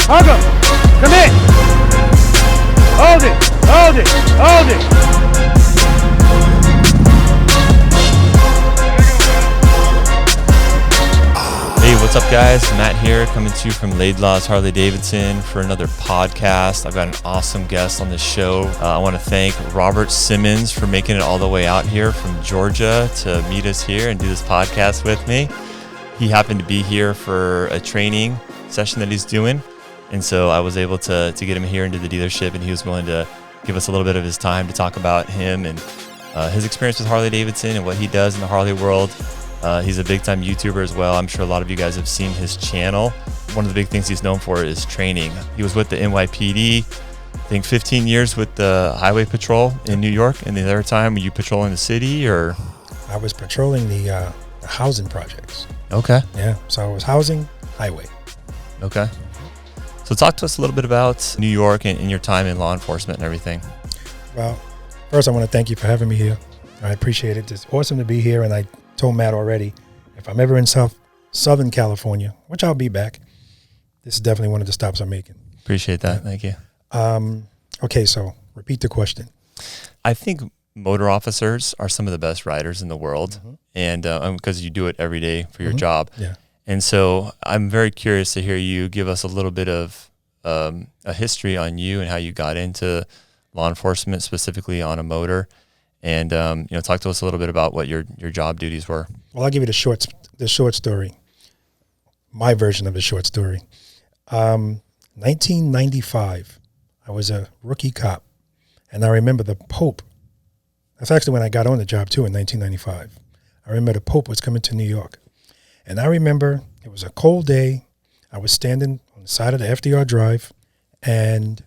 Hug him. Come in. Hold it. Hold it. Hold it. Hey, what's up, guys? Matt here, coming to you from Laidlaw's Harley-Davidson for another podcast. I've got an awesome guest on the show. I want to thank Robert Simmons for making it all the way out here from Georgia to meet us here and do this podcast with me. He happened to be here for a training session that he's doing, and so I was able to get him here into the dealership, and he was willing to give us a little bit of his time to talk about him and his experience with Harley-Davidson and what he does in the Harley world. He's a big-time YouTuber as well. I'm sure a lot of you guys have seen his channel. One of the big things he's known for is training. He was with the NYPD, I think 15 years with the Highway Patrol in New York. And the other time, were you patrolling the city or? I was patrolling the housing projects. Okay. Yeah, so I was housing, highway. Okay. So talk to us a little bit about New York and your time in law enforcement and everything. Well, first I want to thank you for having me here. I appreciate it. It's awesome to be here, and I told Matt already, if I'm ever in Southern California, which I'll be back, this is definitely one of the stops I'm making. Appreciate that. Thank you. Okay, so repeat the question. I think motor officers are some of the best riders in the world, and because you do it every day for your job. Yeah. And so I'm very curious to hear you give us a little bit of a history on you and how you got into law enforcement, specifically on a motor. And talk to us a little bit about what your job duties were. Well, I'll give you the short story, my version of the short story. 1995, I was a rookie cop, and I remember the Pope. That's actually when I got on the job too, in 1995. I remember the Pope was coming to New York, and I remember it was a cold day. I was standing on the side of the FDR Drive, and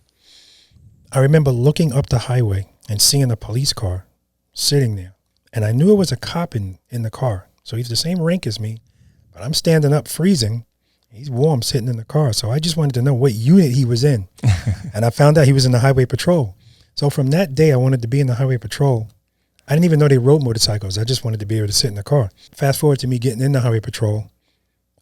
I remember looking up the highway and seeing a police car sitting there, and I knew it was a cop in the car. So he's the same rank as me, but I'm standing up freezing. He's warm sitting in the car. So I just wanted to know what unit he was in. And I found out he was in the Highway Patrol. So from that day, I wanted to be in the Highway Patrol. I didn't even know they rode motorcycles. I just wanted to be able to sit in the car. Fast forward to me getting in the Highway Patrol.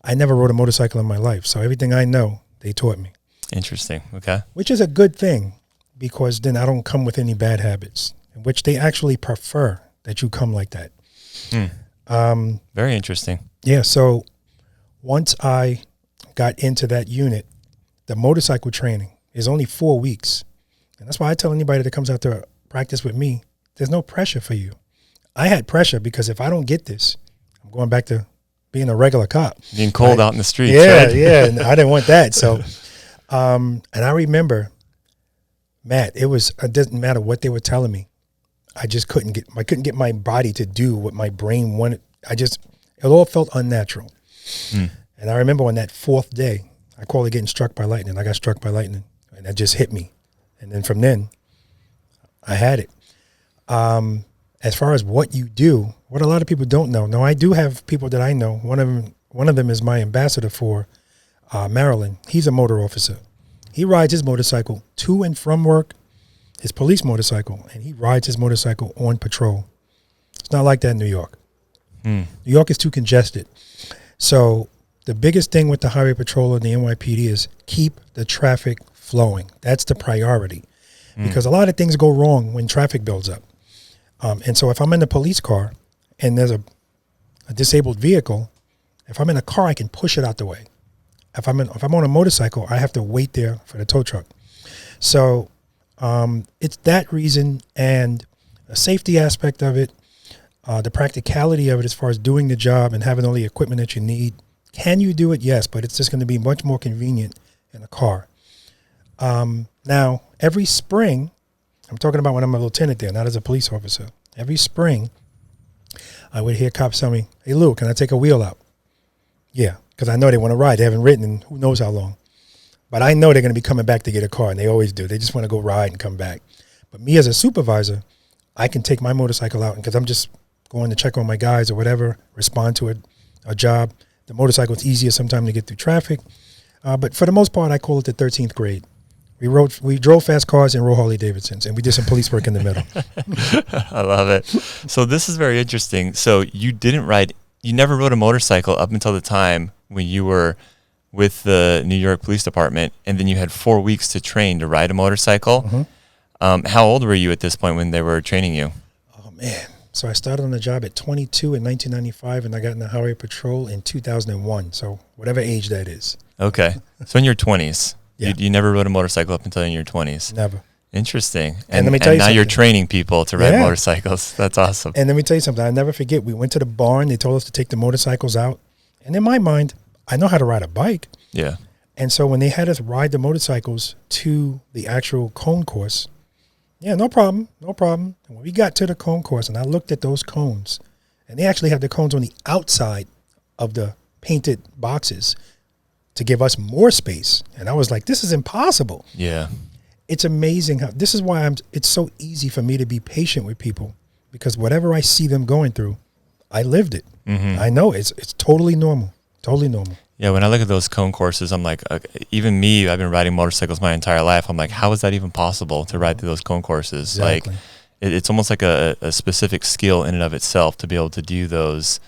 I never rode a motorcycle in my life. So everything I know, they taught me. Interesting. Okay. Which is a good thing, because then I don't come with any bad habits, which they actually prefer that you come like that. Very interesting. Yeah, so once I got into that unit, the motorcycle training is only 4 weeks. And that's why I tell anybody that comes out to practice with me, there's no pressure for you. I had pressure because if I don't get this, I'm going back to being a regular cop. Being cold out in the streets. Yeah, right? Yeah, and I didn't want that. So, and I remember, Matt, it didn't matter what they were telling me. I couldn't get my body to do what my brain wanted. It all felt unnatural. And I remember on that fourth day, I call it getting struck by lightning. I got struck by lightning, and that just hit me. And then from then, I had it. As far as what you do, what a lot of people don't know. Now, I do have people that I know. One of them is my ambassador for Maryland. He's a motor officer. He rides his motorcycle to and from work, his police motorcycle, and he rides his motorcycle on patrol. It's not like that in New York. New York is too congested. So the biggest thing with the Highway Patrol and the NYPD is keep the traffic flowing. That's the priority, because a lot of things go wrong when traffic builds up. And so if I'm in a police car and there's a disabled vehicle, if I'm in a car, I can push it out the way. If I'm on a motorcycle, I have to wait there for the tow truck. So it's that reason, and the safety aspect of it, the practicality of it as far as doing the job and having all the equipment that you need. Can you do it? Yes, but it's just going to be much more convenient in a car. Now, every spring, I'm talking about when I'm a lieutenant there, not as a police officer. Every spring, I would hear cops tell me, "Hey, Lou, can I take a wheel out?" Yeah, because I know they want to ride. They haven't ridden in who knows how long. But I know they're going to be coming back to get a car, and they always do. They just want to go ride and come back. But me as a supervisor, I can take my motorcycle out because I'm just going to check on my guys or whatever, respond to a job. The motorcycle is easier sometimes to get through traffic. But for the most part, I call it the 13th grade. We drove fast cars and rode Harley-Davidsons, and we did some police work in the middle. I love it. So this is very interesting. So you never rode a motorcycle up until the time when you were with the New York Police Department, and then you had 4 weeks to train to ride a motorcycle. Mm-hmm. How old were you at this point when they were training you? Oh, man. So I started on the job at 22 in 1995, and I got in the highway patrol in 2001. So whatever age that is. Okay. So in your 20s. Yeah. You never rode a motorcycle up until in your 20s. Never. Interesting. And let me tell you now you're something. training people to ride Yeah. motorcycles. That's awesome. And let me tell you something. I never forget. We went to the barn. They told us to take the motorcycles out. And in my mind, I know how to ride a bike. Yeah. And so when they had us ride the motorcycles to the actual cone course, yeah, no problem. And when we got to the cone course and I looked at those cones, and they actually have the cones on the outside of the painted boxes to give us more space. And I was like, this is impossible. Yeah. It's amazing how, this is why it's so easy for me to be patient with people, because whatever I see them going through, I lived it. Mm-hmm. I know it's totally normal. Totally normal. Yeah, when I look at those cone courses, I'm like, even me, I've been riding motorcycles my entire life. I'm like, how is that even possible to ride through those cone courses? Exactly. Like, it's almost like a specific skill in and of itself to be able to do those.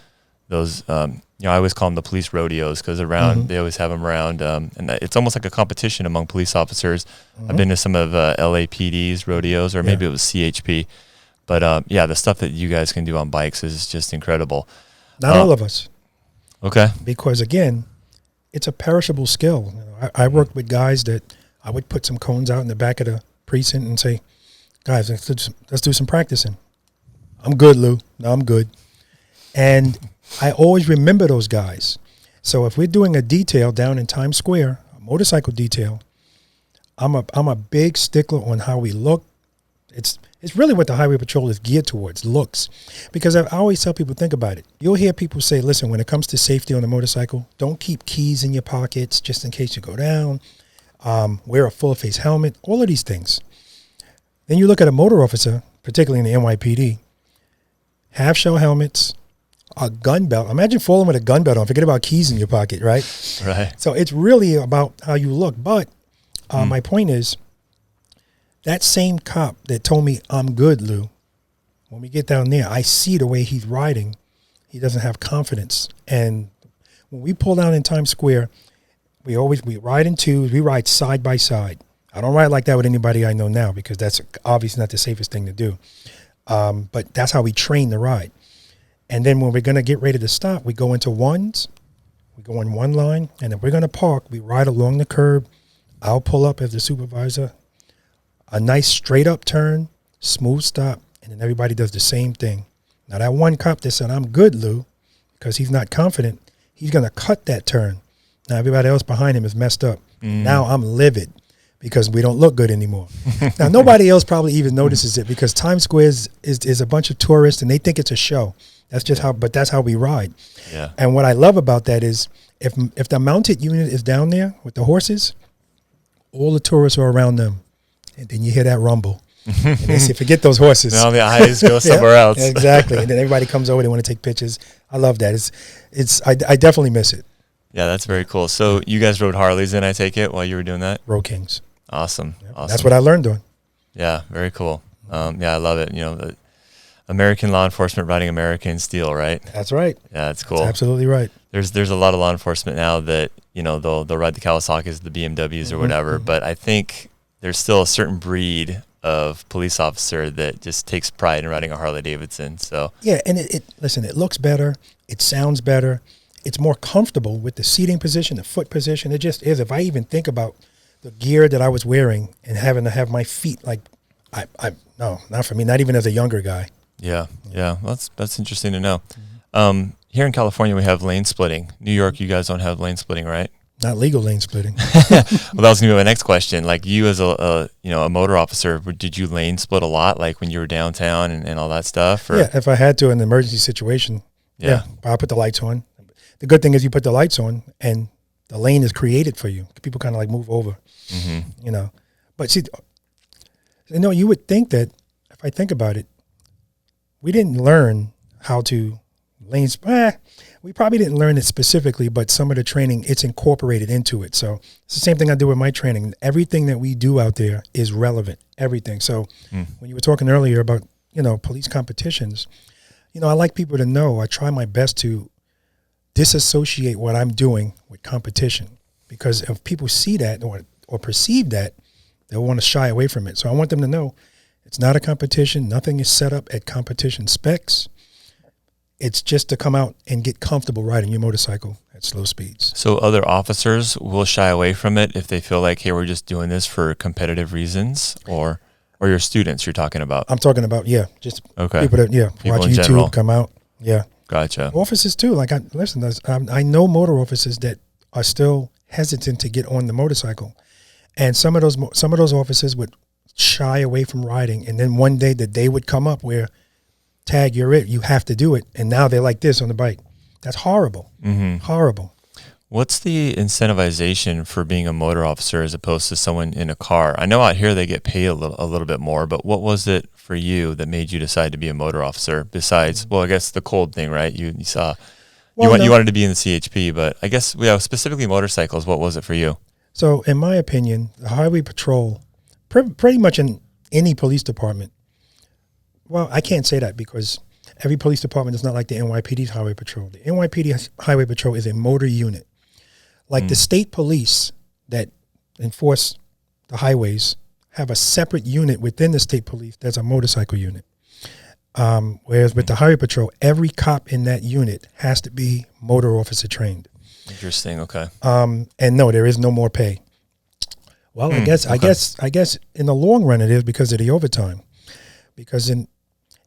I always call them the police rodeos because around they always have them around, and it's almost like a competition among police officers. I've been to some of LAPD's rodeos, or maybe it was CHP, but yeah, the stuff that you guys can do on bikes is just incredible. Not all of us. Okay. Because again, it's a perishable skill. You know, I worked with guys that I would put some cones out in the back of the precinct and say, guys, let's do some practicing. I'm good, Lou. No, I'm good. And I always remember those guys. So if we're doing a detail down in Times Square, a motorcycle detail, I'm a big stickler on how we look. It's really what the highway patrol is geared towards, looks. Because I always tell people, think about it. You'll hear people say, listen, when it comes to safety on a motorcycle, don't keep keys in your pockets just in case you go down. Wear a full face helmet, all of these things. Then you look at a motor officer, particularly in the NYPD, half shell helmets, a gun belt. Imagine falling with a gun belt on. Forget about keys in your pocket, right? Right. So it's really about how you look. But my point is, that same cop that told me I'm good, Lou, when we get down there, I see the way he's riding. He doesn't have confidence. And when we pull down in Times Square, we ride in twos. We ride side by side. I don't ride like that with anybody I know now because that's obviously not the safest thing to do. But that's how we train the ride. And then when we're going to get ready to stop, we go into ones. We go in one line. And if we're going to park, we ride along the curb. I'll pull up as the supervisor. A nice straight up turn, smooth stop, and then everybody does the same thing. Now that one cop that said, I'm good, Lou, because he's not confident, he's going to cut that turn. Now everybody else behind him is messed up. Now I'm livid because we don't look good anymore. Now nobody else probably even notices it because Times Square is a bunch of tourists and they think it's a show. That's just but that's how we ride. Yeah. And what I love about that is if the mounted unit is down there with the horses, all the tourists are around them. And then you hear that rumble. And they say, forget those horses. Now the eyes go somewhere else. Exactly. And then everybody comes over. They want to take pictures. I love that. I definitely miss it. Yeah, that's very cool. So you guys rode Harleys then, I take it, while you were doing that? Road Kings. Awesome. Yep. Awesome. That's what I learned on. Yeah, very cool. Yeah, I love it. You know, the American law enforcement riding American steel, right? That's right. Yeah, that's cool. That's absolutely right. There's a lot of law enforcement now that, you know, they'll ride the Kawasaki's, the BMWs or whatever, but I think there's still a certain breed of police officer that just takes pride in riding a Harley-Davidson. So yeah, and listen, it looks better, it sounds better, it's more comfortable with the seating position, the foot position. It just is. If I even think about the gear that I was wearing and having to have my feet like, no, not for me, not even as a younger guy. Yeah. Well, that's interesting to know. Here in California, we have lane splitting. New York, you guys don't have lane splitting, right? Not legal lane splitting. Well, that was gonna be my next question. Like you as a motor officer, did you lane split a lot, like when you were downtown and all that stuff? Or? Yeah, if I had to in an emergency situation, yeah, I'll put the lights on. The good thing is you put the lights on and the lane is created for you. People kind of like move over, you know. But see, you would think that if I think about it, we didn't learn how to lane split. We probably didn't learn it specifically, but some of the training, it's incorporated into it. So it's the same thing I do with my training. Everything that we do out there is relevant, everything. So when you were talking earlier about, police competitions, I like people to know I try my best to disassociate what I'm doing with competition. because if people see that or perceive that, they'll want to shy away from it. So I want them to know it's not a competition. Nothing is set up at competition specs. It's just to come out and get comfortable riding your motorcycle at slow speeds. So other officers will shy away from it if they feel like, hey, we're just doing this for competitive reasons, or your students you're talking about? I'm talking about, just okay. people that, People watch in YouTube, general. come out. Yeah. Gotcha. Officers too. Like, I know motor officers that are still hesitant to get on the motorcycle. And some of those officers would shy away from riding. And then one day the day would come up where, tag, you're it. You have to do it. And now they're like this on the bike. That's horrible. Mm-hmm. Horrible. What's the incentivization for being a motor officer as opposed to someone in a car? I know out here they get paid a little bit more, but what was it for you that made you decide to be a motor officer besides, well, I guess the cold thing, right? You saw, you wanted to be in the CHP, but I guess, specifically motorcycles, what was it for you? So in my opinion, the highway patrol, pretty much in any police department, well, I can't say that because every police department is not like the NYPD's highway patrol. The NYPD highway patrol is a motor unit. Like the state police that enforce the highways have a separate unit within the state police that's a motorcycle unit. Whereas with the highway patrol, every cop in that unit has to be motor officer trained. Interesting. Okay. And no, there is no more pay. Well, I guess in the long run it is because of the overtime. Because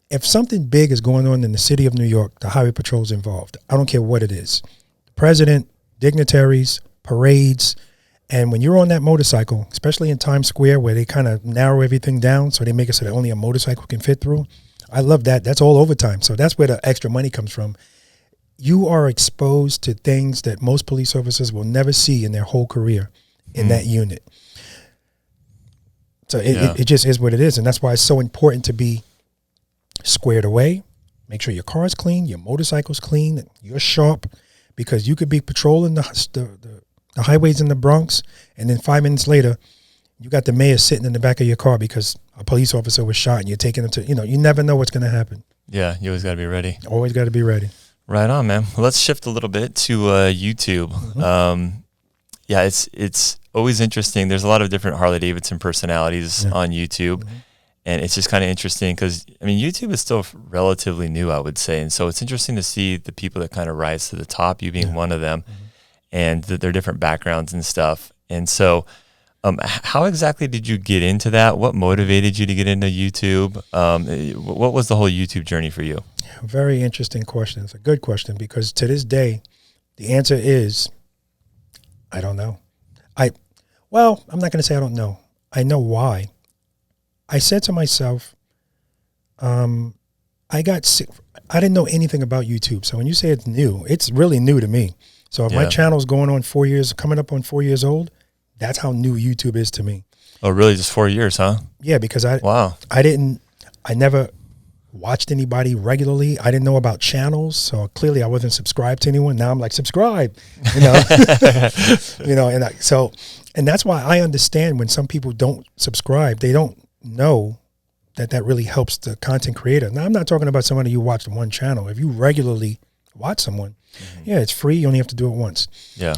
if something big is going on in the city of New York, the highway patrol is involved. I don't care what it is. The president, dignitaries, parades. And when you're on that motorcycle, especially in Times Square where they kind of narrow everything down so they make it so that only a motorcycle can fit through. I love that. That's all overtime. So that's where the extra money comes from. You are exposed to things that most police officers will never see in their whole career in that unit. So it just is what it is. And that's why it's so important to be squared away. Make sure your car is clean, your motorcycle's clean, you're sharp, because you could be patrolling the highways in the Bronx, and then 5 minutes later, you got the mayor sitting in the back of your car because a police officer was shot and you're taking him to, you never know what's going to happen. Yeah, you always got to be ready. Always got to be ready. Right on, man. Well, let's shift a little bit to YouTube. Mm-hmm. It's always interesting. There's a lot of different Harley-Davidson personalities on YouTube. Mm-hmm. And it's just kind of interesting because, YouTube is still relatively new, I would say. And so it's interesting to see the people that kind of rise to the top, you being one of them, and their different backgrounds and stuff. And so how exactly did you get into that? What motivated you to get into YouTube? What was the whole YouTube journey for you? Very interesting question. It's a good question because to this day, the answer is, I don't know. I'm not going to say I don't know. I know why. I said to myself, I got sick. I didn't know anything about YouTube. So when you say it's new, it's really new to me. So if my channel's going on 4 years, coming up on 4 years old, that's how new YouTube is to me. Oh, really? Just 4 years, huh? Yeah, because I never watched anybody regularly. I didn't know about channels. So clearly I wasn't subscribed to anyone. Now I'm like, subscribe, and that's why I understand when some people don't subscribe, they don't know that really helps the content creator. Now, I'm not talking about somebody who watched one channel. If you regularly watch someone, it's free. You only have to do it once. Yeah.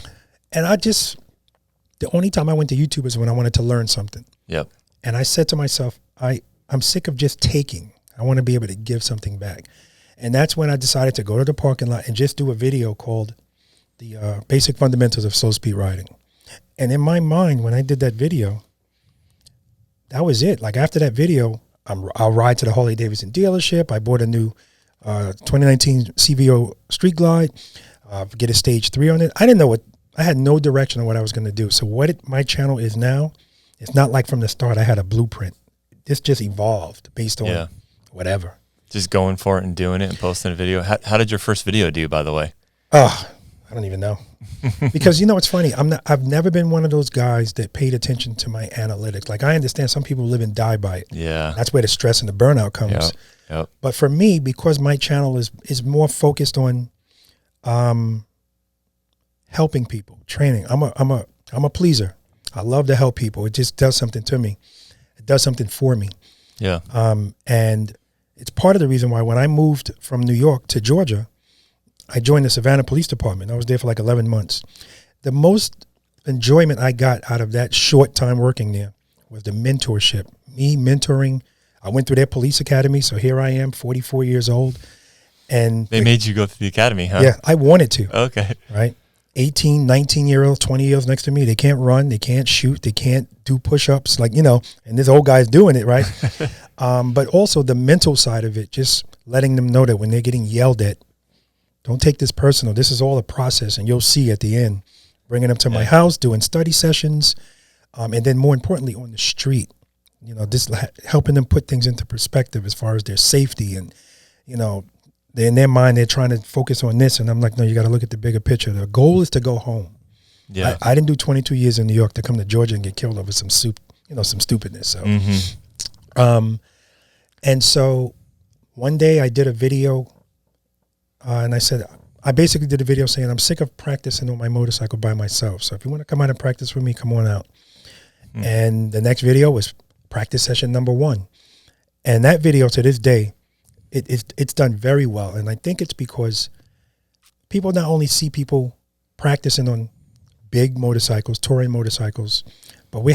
And the only time I went to YouTube is when I wanted to learn something. Yep. And I said to myself, I'm sick of just taking. I want to be able to give something back. And that's when I decided to go to the parking lot and just do a video called The Basic Fundamentals of Slow Speed Riding. And in my mind, when I did that video, that was it. Like after that video, I'll ride to the Harley-Davidson dealership. I bought a new 2019 CVO Street Glide, get a stage 3 on it. I had no direction on what I was going to do. So my channel is now, it's not like from the start I had a blueprint. This just evolved based on whatever. Just going for it and doing it and posting a video. How did your first video do, by the way? Oh, I don't even know. Because it's funny. I've never been one of those guys that paid attention to my analytics. Like I understand some people live and die by it. Yeah. That's where the stress and the burnout comes. Yep. But for me, because my channel is more focused on helping people, training. I'm a pleaser. I love to help people. It just does something to me. It does something for me. Yeah. And it's part of the reason why when I moved from New York to Georgia, I joined the Savannah Police Department. I was there for like 11 months. The most enjoyment I got out of that short time working there was the mentorship. Me mentoring. I went through their police academy, so here I am, 44 years old. And they made you go through the academy, huh? Yeah, I wanted to. Okay. Right? 18, 19-year-olds, 20-years next to me. They can't run. They can't shoot. They can't do push-ups. Like, and this old guy's doing it, right? But also the mental side of it, just letting them know that when they're getting yelled at, don't take this personal. This is all a process, and you'll see at the end. Bringing them to my house, doing study sessions, and then more importantly, on the street. This helping them put things into perspective as far as their safety. And, in their mind, they're trying to focus on this. And I'm like, no, you got to look at the bigger picture. The goal is to go home. Yeah. I didn't do 22 years in New York to come to Georgia and get killed over some some stupidness. So, and so one day I did a video and I basically did a video saying, I'm sick of practicing on my motorcycle by myself. So if you want to come out and practice with me, come on out. And the next video was practice session number 1. And that video to this day, it's done very well. And I think it's because people not only see people practicing on big motorcycles, touring motorcycles, but we're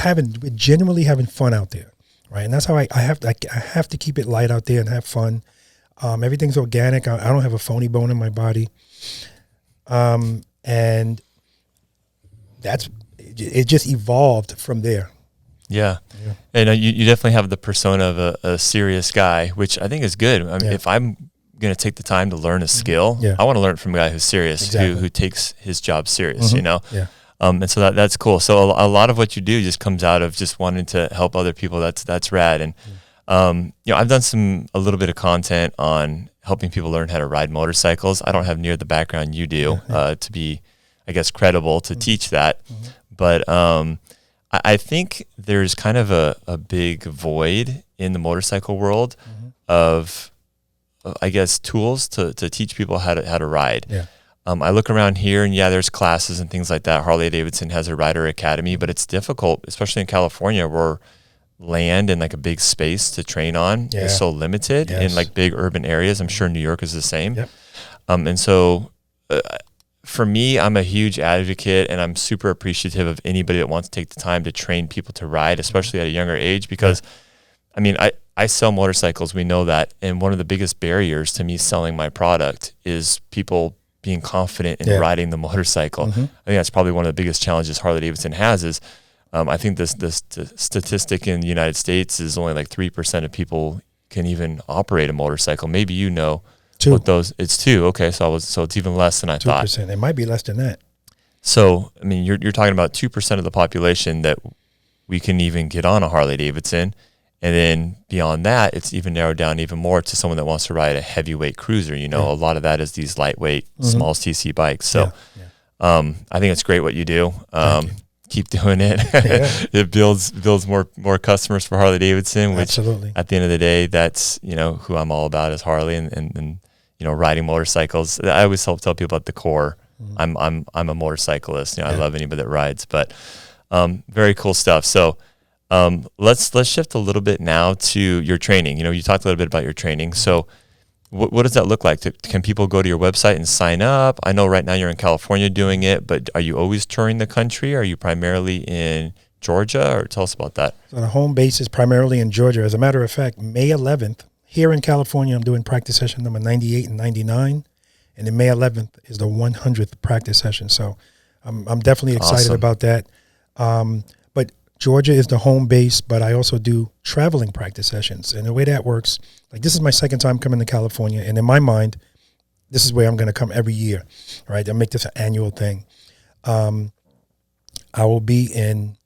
genuinely having fun out there, right? And that's how I have to keep it light out there and have fun. Everything's organic. I don't have a phony bone in my body. And it just evolved from there. Yeah. And you definitely have the persona of a serious guy, which I think is good. I mean, if I'm going to take the time to learn a skill, I want to learn it from a guy who's serious, who takes his job serious, Yeah. And so that's cool. So a lot of what you do just comes out of just wanting to help other people. That's rad. And, I've done a little bit of content on helping people learn how to ride motorcycles. I don't have near the background you do to be, I guess, credible to teach that. But I think there's kind of a big void in the motorcycle world of, I guess, tools to teach people how to ride. Yeah. I look around here and there's classes and things like that. Harley-Davidson has a rider academy, but it's difficult, especially in California where land and like a big space to train on is so limited in like big urban areas. I'm sure New York is the same. Yep. And so for me, I'm a huge advocate and I'm super appreciative of anybody that wants to take the time to train people to ride, especially at a younger age, because I mean, I sell motorcycles, we know that. And one of the biggest barriers to me selling my product is people being confident in riding the motorcycle. I think that's probably one of the biggest challenges Harley-Davidson has is, I think this statistic in the United States is only like 3% of people can even operate a motorcycle. Maybe what those, it's 2. Okay. So it's even less than I thought. 2%. It might be less than that. So, I mean, you're talking about 2% of the population that we can even get on a Harley-Davidson. And then beyond that, it's even narrowed down even more to someone that wants to ride a heavyweight cruiser. A lot of that is these lightweight, small CC bikes. So I think it's great what you do. Keep doing it. It builds more customers for Harley-Davidson, which Absolutely. At the end of the day, that's, who I'm all about is Harley and riding motorcycles. I always tell people at the core, I'm a motorcyclist. I love anybody that rides, but very cool stuff. So let's shift a little bit now to your training. You talked a little bit about your training. So what does that look like? Can people go to your website and sign up? I know right now you're in California doing it, but are you always touring the country? Are you primarily in Georgia? Or tell us about that. So the home base is primarily in Georgia. As a matter of fact, May 11th, here in California, I'm doing practice session number 98 and 99. And then May 11th is the 100th practice session. So I'm definitely excited about that. But Georgia is the home base, but I also do traveling practice sessions. And the way that works, like this is my second time coming to California. And in my mind, this is where I'm going to come every year, right? I'll make this an annual thing. I will be in,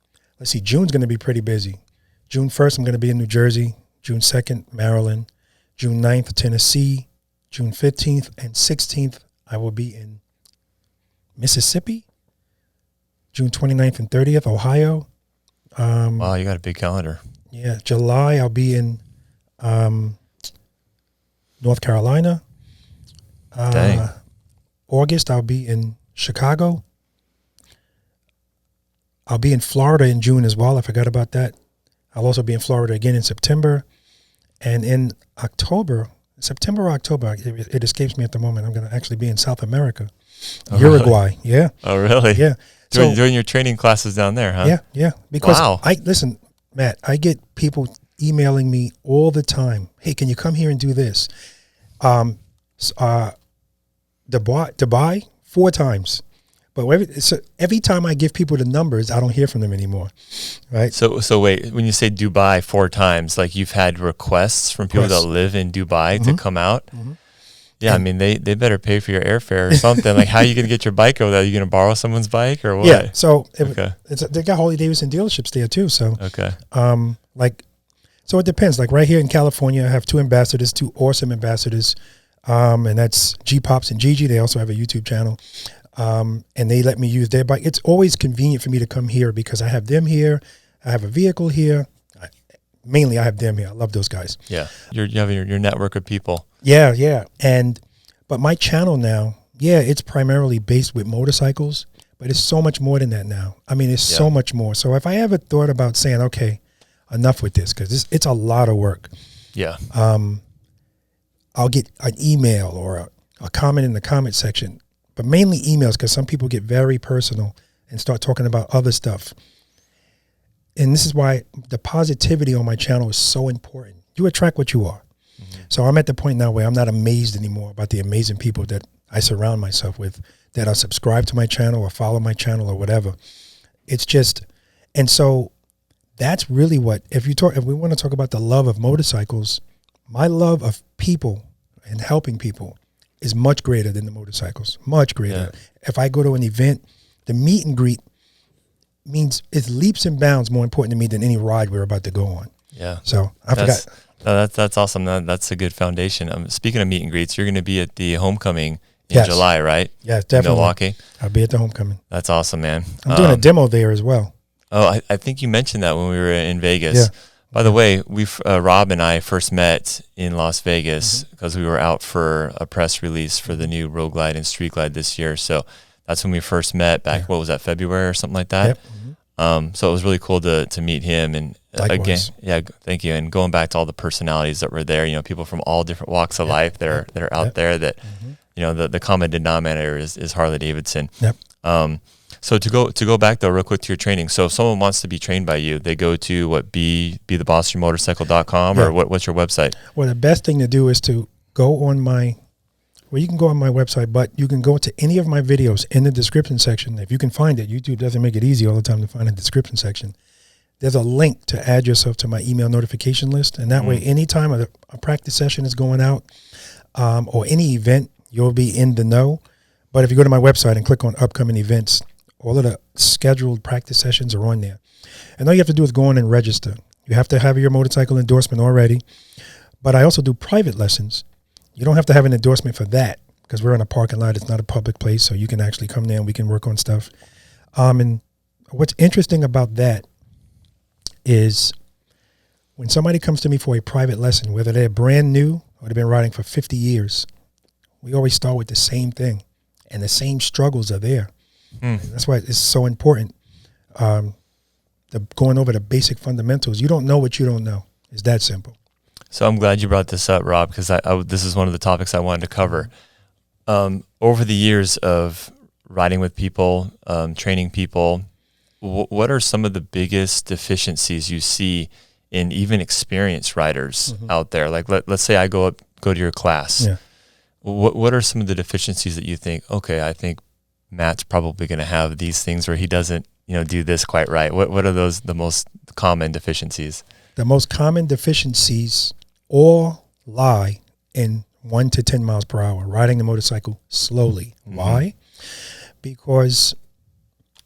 June's going to be pretty busy. June 1st, I'm going to be in New Jersey. June 2nd, Maryland. June 9th, Tennessee. June 15th and 16th, I will be in Mississippi. June 29th and 30th, Ohio. Wow, you got a big calendar. Yeah, July, I'll be in North Carolina. Dang. August, I'll be in Chicago. I'll be in Florida in June as well. I forgot about that. I'll also be in Florida again in September. And in September or October, it escapes me at the moment. I'm going to actually be in South America, Uruguay. Really? Yeah. Oh, really? Yeah. Doing your training classes down there, huh? Yeah. Because wow. listen, Matt, I get people emailing me all the time. Hey, can you come here and do this? Dubai 4 times. But every time I give people the numbers, I don't hear from them anymore, right? So wait, when you say Dubai 4 times, like you've had requests from people that live in Dubai to come out? Mm-hmm. Yeah, I mean, they better pay for your airfare or something. Like, how are you going to get your bike over there? Are you going to borrow someone's bike or what? Yeah, so they got Harley-Davidson dealerships there too. So, so it depends. Like right here in California, I have 2 ambassadors, 2 awesome ambassadors, and that's G-Pops and Gigi. They also have a YouTube channel. And they let me use their bike. It's always convenient for me to come here because I have them here. I have a vehicle here. Mainly, I have them here. I love those guys. Yeah, you have your network of people. Yeah. But my channel now, it's primarily based with motorcycles, but it's so much more than that now. I mean, it's so much more. So if I ever thought about saying, okay, enough with this, because it's a lot of work. Yeah. I'll get an email or a comment in the comment section. But mainly emails, because some people get very personal and start talking about other stuff. And this is why the positivity on my channel is so important. You attract what you are. Mm-hmm. So I'm at the point now where I'm not amazed anymore about the amazing people that I surround myself with, that are subscribed to my channel or follow my channel or whatever. It's just, and so that's really what, if we want to talk about the love of motorcycles, my love of people and helping people is much greater than the motorcycles, much greater. Yeah. If I go to an event, the meet and greet means it's leaps and bounds more important to me than any ride we're about to go on. Yeah. So I forgot. That's awesome. That's a good foundation. Speaking of meet and greets, you're going to be at the homecoming in July, right? Yes, definitely. In Milwaukee. I'll be at the homecoming. That's awesome, man. I'm doing a demo there as well. Oh, I think you mentioned that when we were in Vegas. Yeah. By the way, Rob and I first met in Las Vegas because we were out for a press release for the new Road Glide and Street Glide this year. So that's when we first met back, what was that, February or something like that? Yep. So it was really cool to meet him. And likewise. Again, thank you. And going back to all the personalities that were there, people from all different walks of life that are out there that, the common denominator is Harley-Davidson. Yep. So to go back though real quick to your training. So if someone wants to be trained by you, they go to bethebossofyourmotorcycle.com or what's your website? Well, the best thing to do is to go on you can go on my website, but you can go to any of my videos in the description section. If you can find it, YouTube doesn't make it easy all the time to find a description section. There's a link to add yourself to my email notification list. And that way, anytime a practice session is going out or any event, you'll be in the know. But if you go to my website and click on upcoming events, all of the scheduled practice sessions are on there. And all you have to do is go on and register. You have to have your motorcycle endorsement already. But I also do private lessons. You don't have to have an endorsement for that because we're in a parking lot. It's not a public place, so you can actually come there and we can work on stuff. And what's interesting about that is when somebody comes to me for a private lesson, whether they're brand new or they've been riding for 50 years, we always start with the same thing. And the same struggles are there. That's why it's so important. Going over the basic fundamentals. You don't know what you don't know. It's that simple. So I'm glad you brought this up, Rob, because this is one of the topics I wanted to cover. Over the years of riding with people, training people, what are some of the biggest deficiencies you see in even experienced riders out there? Like let's say I go to your class. Yeah. What are some of the deficiencies that you think, okay, I think Matt's probably going to have these things where he doesn't, do this quite right? What are the most common deficiencies? The most common deficiencies all lie in 1 to 10 miles per hour, riding the motorcycle slowly. Why? Because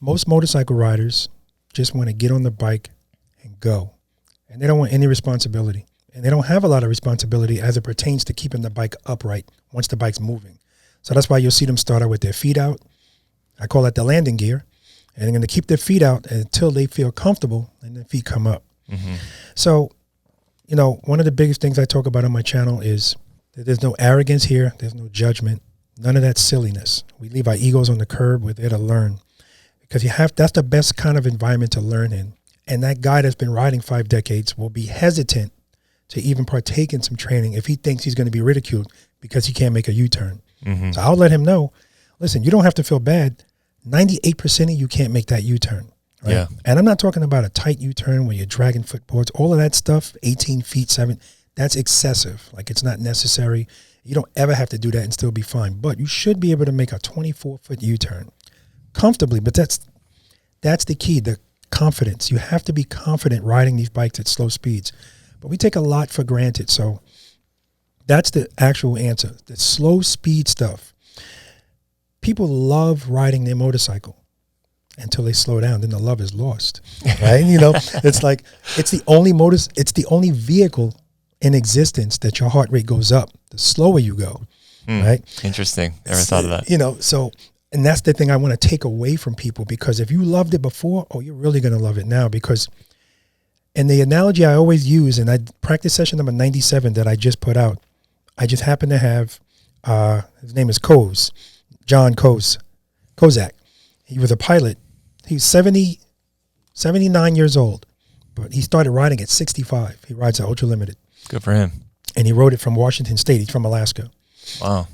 most motorcycle riders just want to get on the bike and go. And they don't want any responsibility. And they don't have a lot of responsibility as it pertains to keeping the bike upright once the bike's moving. So that's why you'll see them start out with their feet out. I call that the landing gear. And they're going to keep their feet out until they feel comfortable and their feet come up. So, one of the biggest things I talk about on my channel is that there's no arrogance here. There's no judgment. None of that silliness. We leave our egos on the curb. We're there to learn. Because that's the best kind of environment to learn in. And that guy that's been riding 5 decades will be hesitant to even partake in some training if he thinks he's going to be ridiculed because he can't make a U-turn. So I'll let him know, listen, you don't have to feel bad. 98% of you can't make that U-turn. Right? Yeah. And I'm not talking about a tight U-turn where you're dragging footboards. All of that stuff, 18 feet, 7, that's excessive. Like, it's not necessary. You don't ever have to do that and still be fine. But you should be able to make a 24-foot U-turn comfortably. But that's the key, the confidence. You have to be confident riding these bikes at slow speeds. But we take a lot for granted. So that's the actual answer. The slow speed stuff. People love riding their motorcycle until they slow down. Then the love is lost, right? You know, it's like, it's the only vehicle in existence that your heart rate goes up the slower you go, right? Interesting. Never thought of that. You know, so, and that's the thing I want to take away from people, because if you loved it before, oh, you're really going to love it now. Because, and the analogy I always use, and I practice session number 97 that I just put out, I just happen to have, his name is John Kozak. He was a pilot. He's 79 years old, but he started riding at 65. He rides at Ultra Limited. Good for him. And he rode it from Washington State. He's from Alaska. Wow.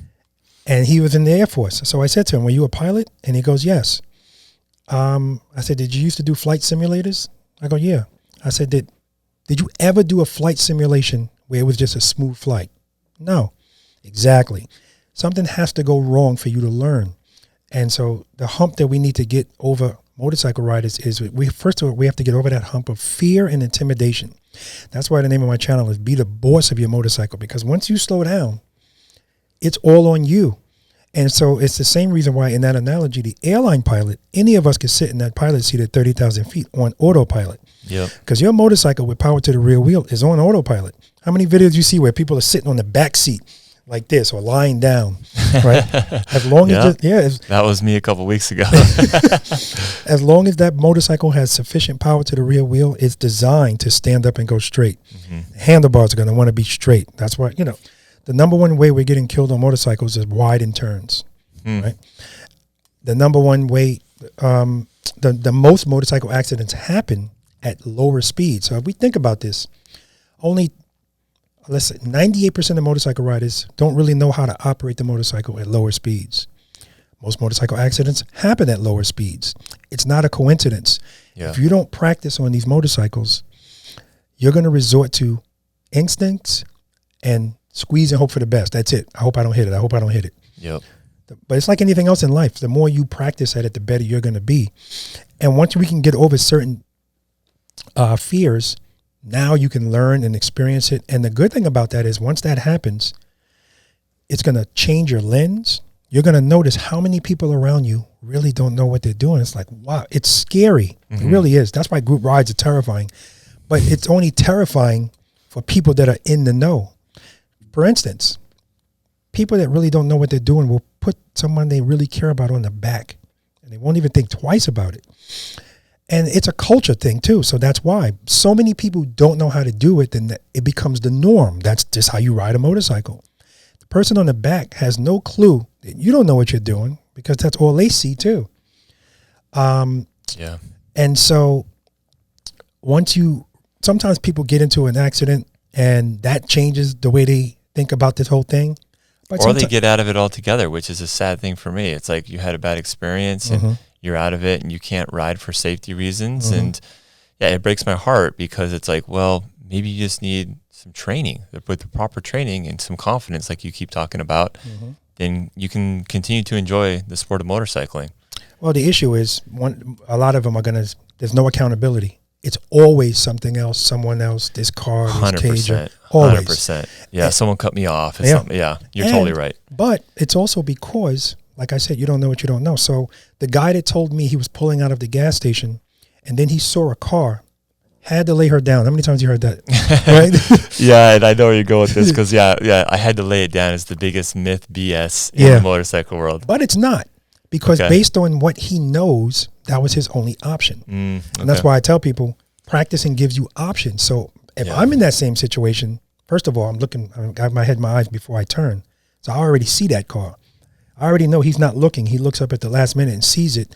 And he was in the Air Force. So I said to him, were you a pilot? And he goes, yes. I said, did you used to do flight simulators? I go, yeah. I said, did you ever do a flight simulation where it was just a smooth flight? No. Exactly. Something has to go wrong for you to learn. And so the hump that we need to get over, motorcycle riders, is first of all, we have to get over that hump of fear and intimidation. That's why the name of my channel is Be the Boss of Your Motorcycle, because once you slow down, it's all on you. And so it's the same reason why, in that analogy, the airline pilot, any of us could sit in that pilot seat at 30,000 feet on autopilot. Yeah. Because your motorcycle with power to the rear wheel is on autopilot. How many videos you see where people are sitting on the back seat like this or lying down, right? As long as that was me a couple weeks ago. As long as that motorcycle has sufficient power to the rear wheel, it's designed to stand up and go straight. Mm-hmm. Handlebars are going to want to be straight. That's why, you know, the number one way we're getting killed on motorcycles is wide in turns, right? The number one way, the most motorcycle accidents happen at lower speed. So if we think about this, let's say 98% of motorcycle riders don't really know how to operate the motorcycle at lower speeds. Most motorcycle accidents happen at lower speeds. It's not a coincidence. Yeah. If you don't practice on these motorcycles, you're going to resort to instincts and squeeze and hope for the best. That's it. I hope I don't hit it. I hope I don't hit it. Yep. But it's like anything else in life. The more you practice at it, the better you're going to be. And once we can get over certain fears, now you can learn and experience it. And the good thing about that is once that happens, it's going to change your lens. You're going to notice how many people around you really don't know what they're doing. It's like, wow, it's scary. Mm-hmm. It really is. That's why group rides are terrifying. But it's only terrifying for people that are in the know. For instance, people that really don't know what they're doing will put someone they really care about on the back, and they won't even think twice about it. And it's a culture thing too. So that's why so many people don't know how to do it, then it becomes the norm. That's just how you ride a motorcycle. The person on the back has no clue that you don't know what you're doing, because that's all they see too. Yeah. And so sometimes people get into an accident and that changes the way they think about this whole thing. But or they get out of it altogether, which is a sad thing for me. It's like you had a bad experience and you're out of it and you can't ride for safety reasons. And yeah, it breaks my heart, because it's like, well, maybe you just need some training. With the proper training and some confidence, like you keep talking about, then you can continue to enjoy the sport of motorcycling. Well, the issue is a lot of them there's no accountability. It's always something else, someone else, this car, this 100%, always. 100%. Yeah, someone cut me off. Yeah, you're totally right. But it's also because, like I said, you don't know what you don't know. So the guy that told me he was pulling out of the gas station and then he saw a car, had to lay her down. How many times you heard that? Right? Yeah, and I know where you're going with this, because I had to lay it down. It's the biggest myth BS in the motorcycle world. But it's not, because based on what he knows, that was his only option. And that's why I tell people, practicing gives you options. So if I'm in that same situation, first of all, I have my head in my eyes before I turn. So I already see that car. I already know he's not looking. He looks up at the last minute and sees it.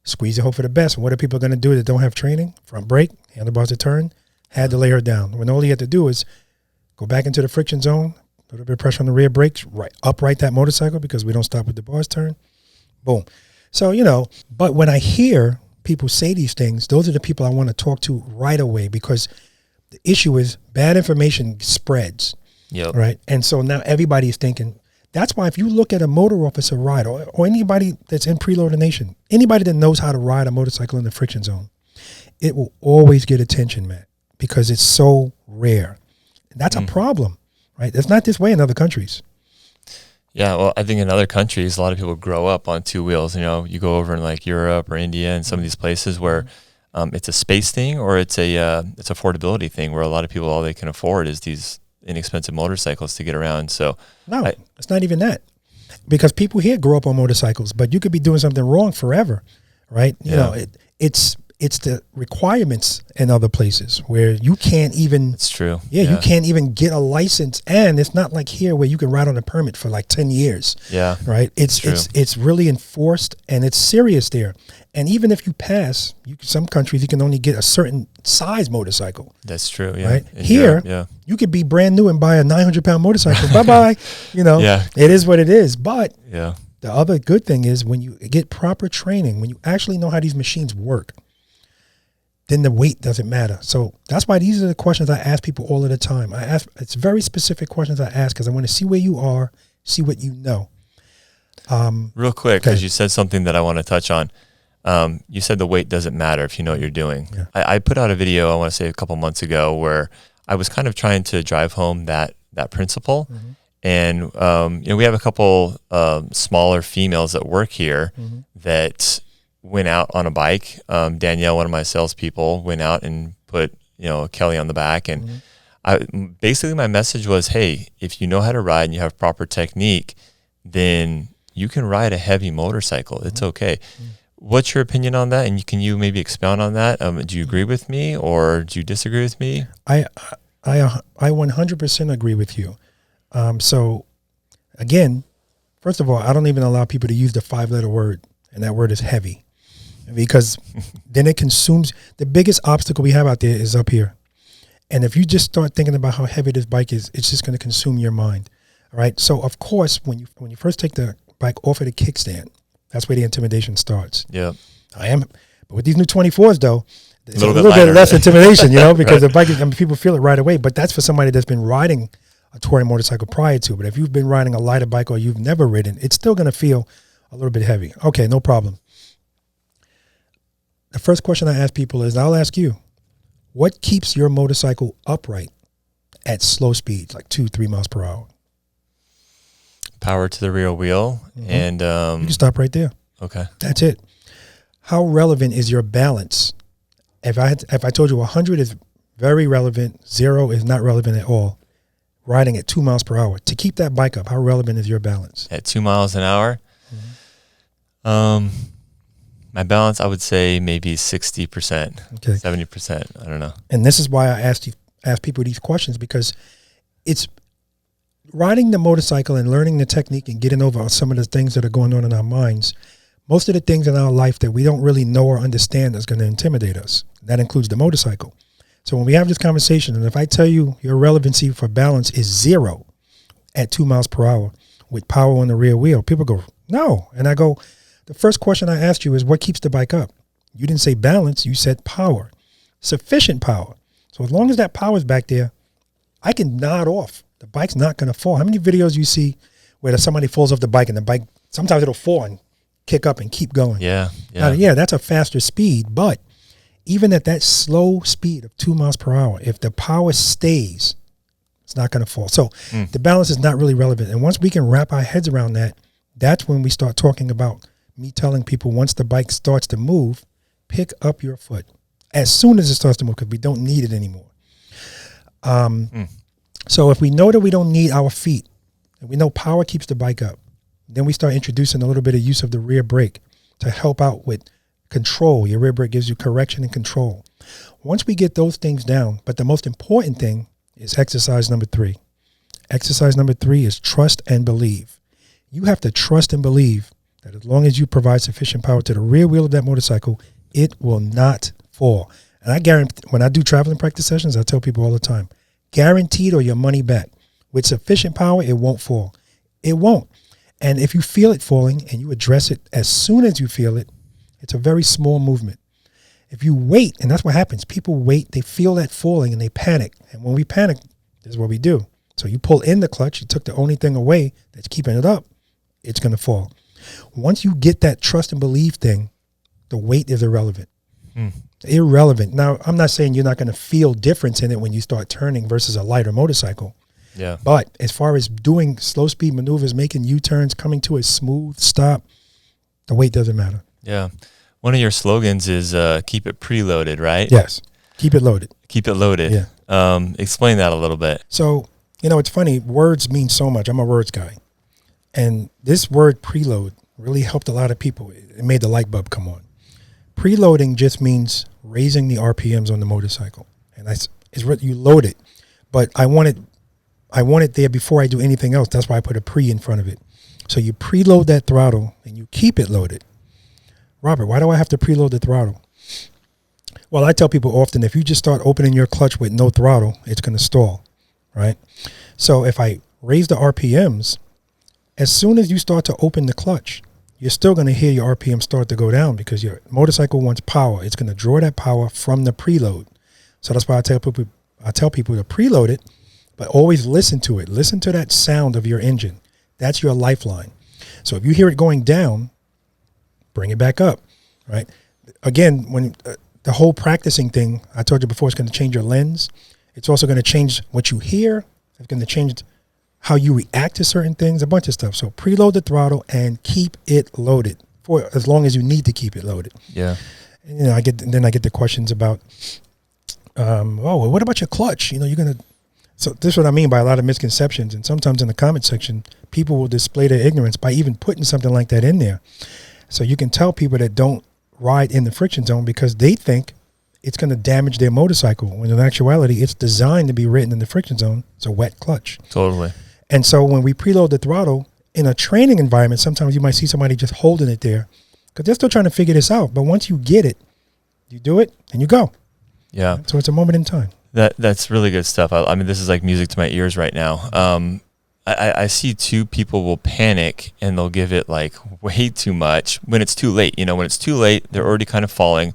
Squeeze and hope for the best. And what are people going to do that don't have training? Front brake, handlebars to turn, had to lay her down. When all he had to do is go back into the friction zone, a little bit of pressure on the rear brakes, upright that motorcycle, because we don't stop with the bars turn. Boom. So, but when I hear people say these things, those are the people I want to talk to right away, because the issue is bad information spreads. Yep. Right. And so now everybody's thinking. That's why if you look at a motor officer ride, or anybody that's in preloader nation, anybody that knows how to ride a motorcycle in the friction zone, it will always get attention, Matt, because it's so rare. And that's a problem, right? It's not this way in other countries. Yeah, well, I think in other countries, a lot of people grow up on two wheels. You go over in like Europe or India and some of these places where it's a space thing, or it's affordability thing, where a lot of people, all they can afford is these inexpensive motorcycles to get around. So no, it's not even that, because people here grow up on motorcycles, but you could be doing something wrong forever, right? It's the requirements in other places where you can't even. It's true. Yeah, you can't even get a license, and it's not like here where you can ride on a permit for like 10 years. Yeah, right. It's really enforced, and it's serious there. And even if you pass, some countries you can only get a certain size motorcycle. That's true. Yeah. Right in here, Europe, you could be brand new and buy a 900-pound motorcycle. Bye bye. Yeah. It is what it is. But yeah, the other good thing is when you get proper training, when you actually know how these machines work, then the weight doesn't matter. So that's why these are the questions I ask people all of the time. It's very specific questions I ask, because I want to see where you are, see what you know. Real quick, because you said something that I want to touch on. You said the weight doesn't matter if you know what you're doing. Yeah. I put out a video, I want to say a couple months ago, where I was kind of trying to drive home that principle. And, we have a couple smaller females that work here that went out on a bike. Danielle, one of my salespeople, went out and put, Kelly on the back. And basically my message was, hey, if you know how to ride and you have proper technique, then you can ride a heavy motorcycle. It's okay. What's your opinion on that? And can you maybe expound on that? Do you agree with me, or do you disagree with me? I 100% agree with you. So again, first of all, I don't even allow people to use the 5-letter word, and that word is heavy, because then it consumes. The biggest obstacle we have out there is up here. And if you just start thinking about how heavy this bike is, it's just going to consume your mind. All right. So of course, when you first take the bike off of the kickstand, that's where the intimidation starts. Yeah. But with these new 24s though, it's a little bit bit less intimidation, because the bike, people feel it right away, but that's for somebody that's been riding a touring motorcycle prior to. But if you've been riding a lighter bike or you've never ridden, it's still going to feel a little bit heavy. Okay, no problem. The first question I ask people is, I'll ask you, what keeps your motorcycle upright at slow speeds, like 2-3 miles per hour? Power to the rear wheel. And you can stop right there. Okay. That's it. How relevant is your balance? If I told you 100 is very relevant, 0 is not relevant at all, riding at 2 miles per hour, to keep that bike up, how relevant is your balance? At 2 miles an hour? My balance, I would say maybe 60%, 70%. I don't know. And this is why I ask people these questions, because it's riding the motorcycle and learning the technique and getting over some of the things that are going on in our minds. Most of the things in our life that we don't really know or understand is going to intimidate us. That includes the motorcycle. So when we have this conversation, and if I tell you your relevancy for balance is 0 at 2 miles per hour with power on the rear wheel, people go, no. And I go, the first question I asked you is, what keeps the bike up? You didn't say balance, you said power, sufficient power. So as long as that power is back there, I can nod off. The bike's not going to fall. How many videos you see where somebody falls off the bike and the bike, sometimes it'll fall and kick up and keep going? Yeah. That's a faster speed. But even at that slow speed of 2 miles per hour, if the power stays, it's not going to fall. So the balance is not really relevant. And once we can wrap our heads around that, that's when we start talking about me telling people, once the bike starts to move, pick up your foot as soon as it starts to move, because we don't need it anymore. So if we know that we don't need our feet, and we know power keeps the bike up, then we start introducing a little bit of use of the rear brake to help out with control. Your rear brake gives you correction and control. Once we get those things down, but the most important thing is exercise number 3. Exercise number 3 is trust and believe. You have to trust and believe that as long as you provide sufficient power to the rear wheel of that motorcycle, it will not fall. And I guarantee, when I do traveling practice sessions, I tell people all the time, guaranteed or your money back. With sufficient power, it won't fall. It won't. And if you feel it falling and you address it as soon as you feel it, it's a very small movement. If you wait, and that's what happens, people wait, they feel that falling and they panic. And when we panic, this is what we do. So you pull in the clutch, you took the only thing away that's keeping it up, it's going to fall. Once you get that trust and belief thing, the weight is irrelevant. Irrelevant. Now, I'm not saying you're not going to feel difference in it when you start turning versus a lighter motorcycle. Yeah. But as far as doing slow speed maneuvers, making U-turns, coming to a smooth stop, the weight doesn't matter. Yeah. One of your slogans is keep it preloaded, right? Yes. Keep it loaded. Keep it loaded. Yeah. Explain that a little bit. So, it's funny. Words mean so much. I'm a words guy. And this word preload really helped a lot of people. It made the light bulb come on. Preloading just means raising the RPMs on the motorcycle. And you load it. But I want it there before I do anything else. That's why I put a pre in front of it. So you preload that throttle and you keep it loaded. Robert, why do I have to preload the throttle? Well, I tell people often, if you just start opening your clutch with no throttle, it's going to stall, right? So if I raise the RPMs, as soon as you start to open the clutch, you're still going to hear your RPM start to go down because your motorcycle wants power. It's going to draw that power from the preload. So that's why I tell people to preload it, but always listen to it. Listen to that sound of your engine. That's your lifeline. So if you hear it going down, bring it back up, right? Again, when the whole practicing thing, I told you before, it's going to change your lens. It's also going to change what you hear. It's going to change how you react to certain things, a bunch of stuff. So preload the throttle and keep it loaded for as long as you need to keep it loaded. Yeah. And, I get the questions about, well, what about your clutch? You're going to. So this is what I mean by a lot of misconceptions. And sometimes in the comment section, people will display their ignorance by even putting something like that in there. So you can tell people that don't ride in the friction zone because they think it's going to damage their motorcycle, when in actuality, it's designed to be ridden in the friction zone. It's a wet clutch. Totally. And so when we preload the throttle in a training environment, sometimes you might see somebody just holding it there because they're still trying to figure this out. But once you get it, you do it and you go. Yeah. So it's a moment in time. That's really good stuff. I mean, this is like music to my ears right now. I see too, people will panic and they'll give it like way too much when it's too late. When it's too late, they're already kind of falling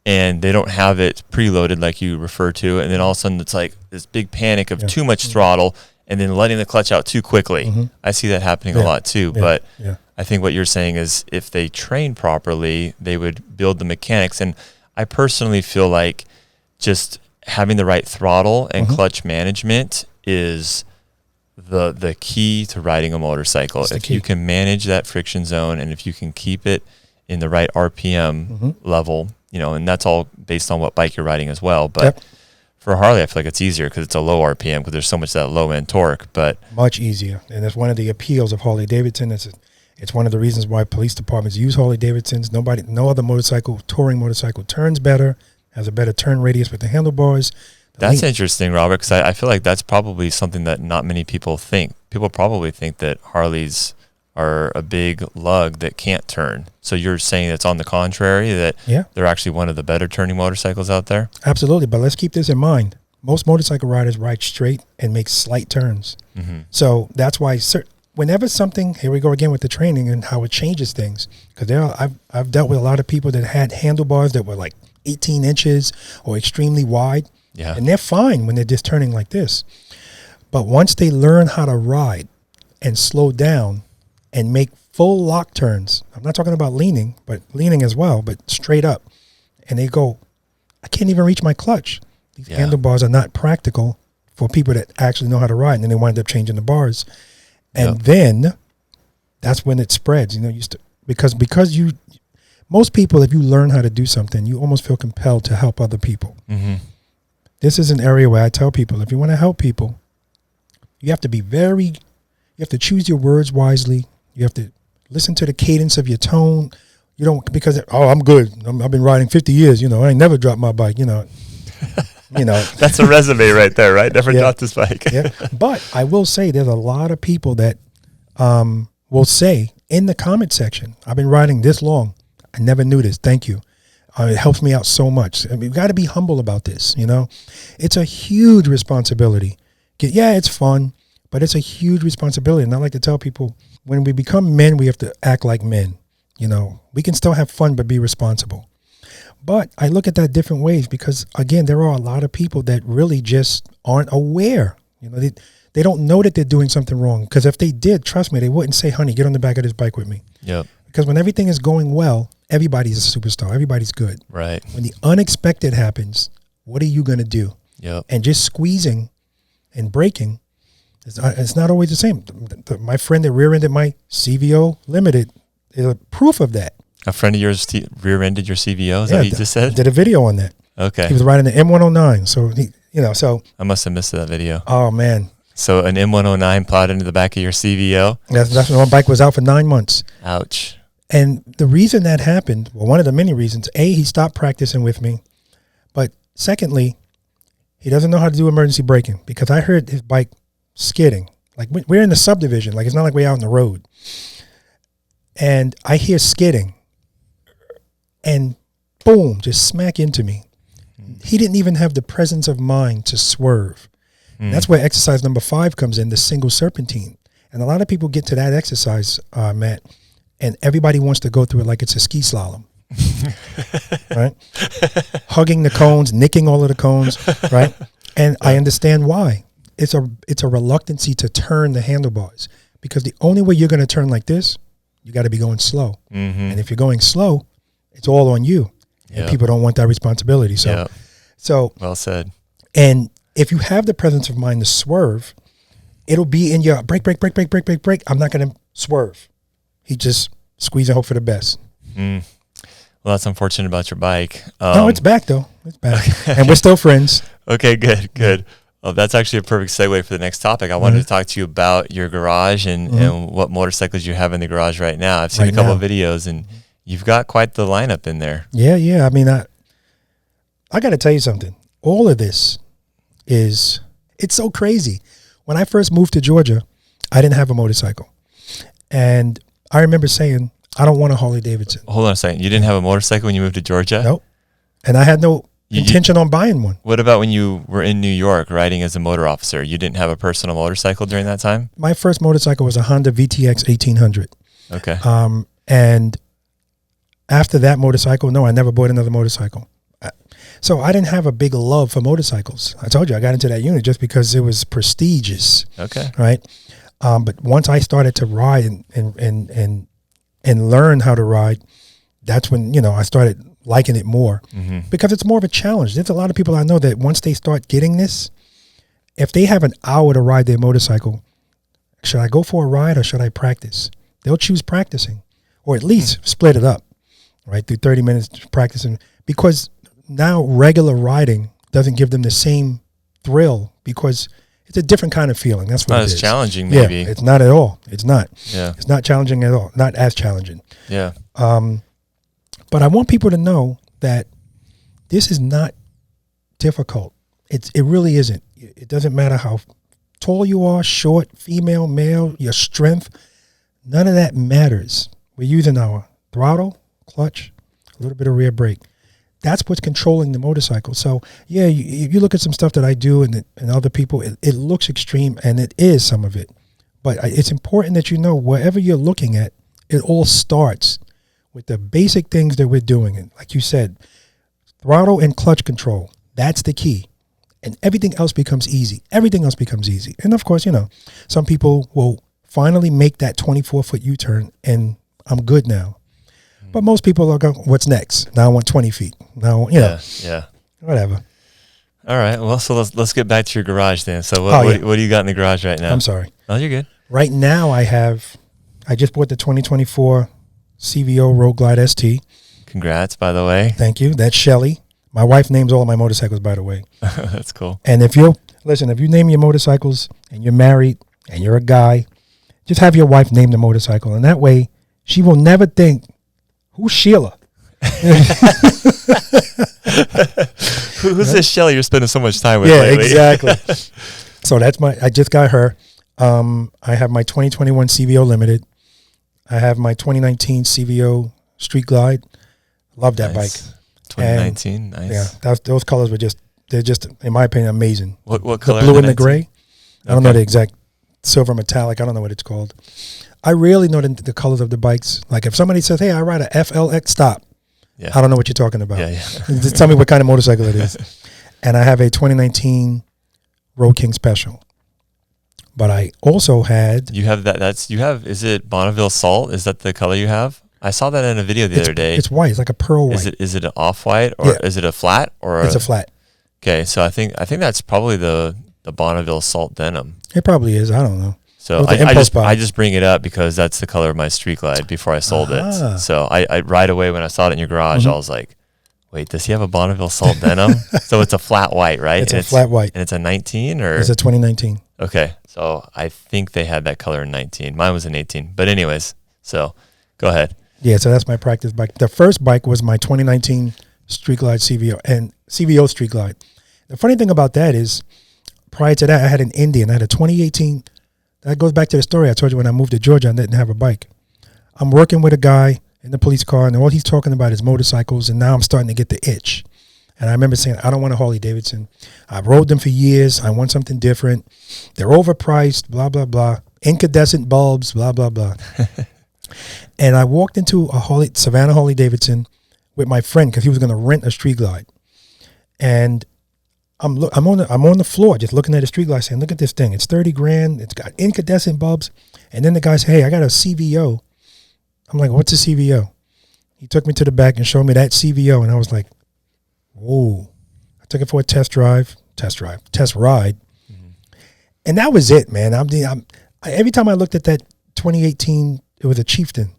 and they don't have it preloaded like you refer to. And then all of a sudden it's like this big panic of too much throttle and then letting the clutch out too quickly. I see that happening a lot too. But I think what you're saying is if they train properly, they would build the mechanics. And I personally feel like just having the right throttle and clutch management is the key to riding a motorcycle. If you can manage that friction zone and if you can keep it in the right RPM level, and that's all based on what bike you're riding as well. But for Harley, I feel like it's easier because it's a low RPM because there's so much of that low end torque. But much easier, and that's one of the appeals of Harley-Davidson. It's one of the reasons why police departments use Harley-Davidsons. No other touring motorcycle turns better, has a better turn radius with the handlebars. That's interesting, Robert, because I feel like that's probably something that not many people think. People probably think that Harleys are a big lug that can't turn. So you're saying it's on the contrary, that they're actually one of the better turning motorcycles out there? Absolutely, but let's keep this in mind. Most motorcycle riders ride straight and make slight turns. So that's why whenever something, here we go again with the training and how it changes things. Because I've dealt with a lot of people that had handlebars that were like 18 inches or extremely wide. Yeah. And they're fine when they're just turning like this. But once they learn how to ride and slow down and make full lock turns, I'm not talking about leaning, but leaning as well, but straight up. And they go, I can't even reach my clutch. These handlebars are not practical for people that actually know how to ride. And then they wind up changing the bars. And then that's when it spreads. Because most people, if you learn how to do something, you almost feel compelled to help other people. This is an area where I tell people, if you want to help people, you have to you have to choose your words wisely. You have to listen to the cadence of your tone. You don't, because, I'm good. I've been riding 50 years, I ain't never dropped my bike, That's a resume right there, right? Never dropped this bike. But I will say there's a lot of people that will say in the comment section, I've been riding this long. I never knew this. Thank you. It helps me out so much. We've got to be humble about this, It's a huge responsibility. It's fun, but it's a huge responsibility. And I like to tell people, when we become men, we have to act like men. You know, we can still have fun, but be responsible. But I look at that different ways because, again, there are a lot of people that really just aren't aware. You know, they don't know that they're doing something wrong. Because if they did, trust me, they wouldn't say, honey, get on the back of this bike with me. Yep. Because when everything is going well, everybody's a superstar. Everybody's good. Right. When the unexpected happens, what are you going to do? Yep. And just squeezing and braking, it's not always the same. My friend that rear-ended my CVO Limited is a proof of that. A friend of yours rear-ended your CVO? Is that what you just said? Did a video on that. Okay. He was riding the M109. So, so. I must have missed that video. Oh, man. So an M109 plowed into the back of your CVO? That's when my bike was out for 9 months. Ouch. And the reason that happened, well, one of the many reasons, A, he stopped practicing with me. But secondly, he doesn't know how to do emergency braking because I heard his bike skidding. Like we're in the subdivision. Like it's not like we're out on the road. And I hear skidding. And boom, just smack into me. He didn't even have the presence of mind to swerve. That's where exercise number 5 comes in, the single serpentine. And a lot of people get to that exercise, Matt, and everybody wants to go through it like it's a ski slalom. Right? Hugging the cones, nicking all of the cones, right? And I understand why. It's a reluctancy to turn the handlebars because the only way you're going to turn like this, you got to be going slow. And if you're going slow, it's all on you. And people don't want that responsibility. So well said. And if you have the presence of mind to swerve, it'll be in your brake. I'm not going to swerve. He just squeeze and hope for the best. Well, that's unfortunate about your bike. No, it's back though. It's back. And we're still friends. Okay, good. Well, that's actually a perfect segue for the next topic. I wanted to talk to you about your garage and what motorcycles you have in the garage right now. I've seen a couple of videos and you've got quite the lineup in there. Yeah. I mean, I got to tell you something. All of this it's so crazy. When I first moved to Georgia, I didn't have a motorcycle. And I remember saying, I don't want a Harley-Davidson. Hold on a second. You didn't have a motorcycle when you moved to Georgia? Nope. And I had no intention on buying one. What about when you were in New York riding as a motor officer? You didn't have a personal motorcycle during that time? My first motorcycle was a Honda VTX 1800. Okay. And after that motorcycle, no, I never bought another motorcycle. So I didn't have a big love for motorcycles. I told you I got into that unit just because it was prestigious. Okay. Right. But once I started to ride and learn how to ride, that's when, I started liking it more because it's more of a challenge. There's a lot of people I know that once they start getting this, if they have an hour to ride their motorcycle, should I go for a ride or should I practice? They'll choose practicing or at least split it up, right? Through 30 minutes practicing because now regular riding doesn't give them the same thrill because it's a different kind of feeling. That's what it is. Not as challenging, maybe. Yeah, it's not at all. It's not. Yeah. It's not challenging at all. Not as challenging. Yeah. But I want people to know that this is not difficult. It really isn't. It doesn't matter how tall you are, short, female, male, your strength. None of that matters. We're using our throttle, clutch, a little bit of rear brake. That's what's controlling the motorcycle. So, yeah, if you look at some stuff that I do and other people, it looks extreme, and it is some of it. But it's important that you know, wherever you're looking at, it all starts with the basic things that we're doing. And like you said, throttle and clutch control, that's the key. And everything else becomes easy. Everything else becomes easy. And, of course, some people will finally make that 24-foot U-turn, and I'm good now. But most people are going, what's next? Now I want 20 feet. Now, Yeah. Whatever. All right. Well, so let's get back to your garage then. So what do you got in the garage right now? I'm sorry. Oh, you're good. Right now I just bought the 2024 CVO Road Glide ST. Congrats, by the way. Thank you. That's Shelly. My wife names all of my motorcycles, by the way. That's cool. And if you name your motorcycles and you're married and you're a guy, just have your wife name the motorcycle. And that way she will never think, who's Sheila? Who's this Shelly you're spending so much time with Yeah, lately? exactly. So I just got her. I have my 2021 CVO Limited. I have my 2019 CVO Street Glide. Love that bike. 2019, nice. Yeah, those colors they're just, in my opinion, amazing. What color? The blue and the gray. I don't know the exact silver metallic. I don't know what it's called. I rarely know the colors of the bikes. Like if somebody says, "Hey, I ride a FLX," stop. Yeah. I don't know what you're talking about. Yeah. Just tell me what kind of motorcycle it is. And I have a 2019 Road King Special. But I also had. You have that. Is it Bonneville Salt? Is that the color you have? I saw that in a video the other day. It's white. It's like a pearl white. Is it an off-white or is it a flat or? It's a flat. Okay, so I think that's probably the Bonneville Salt denim. It probably is. I don't know. So I just bring it up because that's the color of my Street Glide before I sold it. So I right away when I saw it in your garage, I was like, wait, does he have a Bonneville Salt denim? So it's a flat white, right? It's a flat white. And it's a 19 or? It's a 2019. Okay, so I think they had that color in 19. Mine was an 18. But anyways, so go ahead. Yeah, so that's my practice bike. The first bike was my 2019 Street Glide CVO Street Glide. The funny thing about that is, prior to that, I had an Indian. I had a 2018. That goes back to the story I told you when I moved to Georgia. I didn't have a bike. I'm working with a guy in the police car, and all he's talking about is motorcycles, and now I'm starting to get the itch. And I remember saying, I don't want a Harley-Davidson. I've rode them for years. I want something different. They're overpriced, blah, blah, blah. Incandescent bulbs, blah, blah, blah. And I walked into a Savannah Harley-Davidson with my friend because he was going to rent a Street Glide. And I'm on the floor just looking at the Street Glide saying, look at this thing. It's $30,000. It's got incandescent bulbs. And then the guy said, hey, I got a CVO. I'm like, what's a CVO? He took me to the back and showed me that CVO. And I was like, whoa. I took it for a test ride. Mm-hmm. And that was it, man. Every time I looked at that 2018, it was a Chieftain.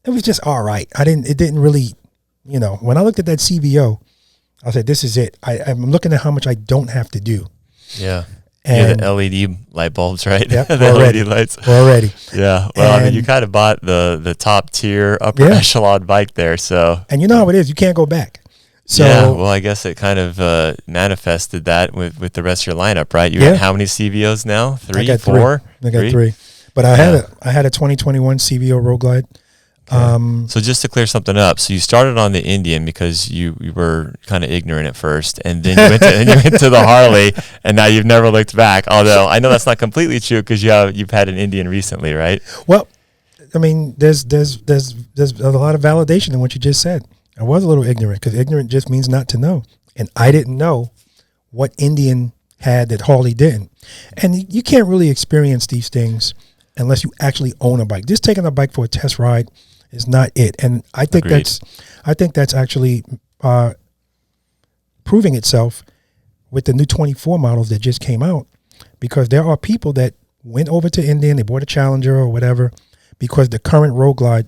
It was just all right. It didn't really, when I looked at that CVO, I said, this is it. I'm looking at how much I don't have to do. Yeah. And the LED light bulbs, right? Yep, the already, LED lights. Already. Yeah. Well, I mean, you kind of bought the top tier, upper echelon bike there. So. And you know how it is. You can't go back. So, yeah. Well, I guess it kind of manifested that with the rest of your lineup, right? You got how many CVOs now? Three, four? I got three. But I had a 2021 CVO Road Glide. Okay. So just to clear something up, so you started on the Indian because you were kind of ignorant at first, and then you went to the Harley, and now you've never looked back. Although I know that's not completely true because you've had an Indian recently, right? Well, I mean, there's a lot of validation in what you just said. I was a little ignorant because ignorant just means not to know, and I didn't know what Indian had that Harley didn't. And you can't really experience these things unless you actually own a bike. Just taking a bike for a test ride is not it. And I think that's actually proving itself with the new 24 models that just came out, because there are people that went over to Indian, they bought a Challenger or whatever, because the current Road Glide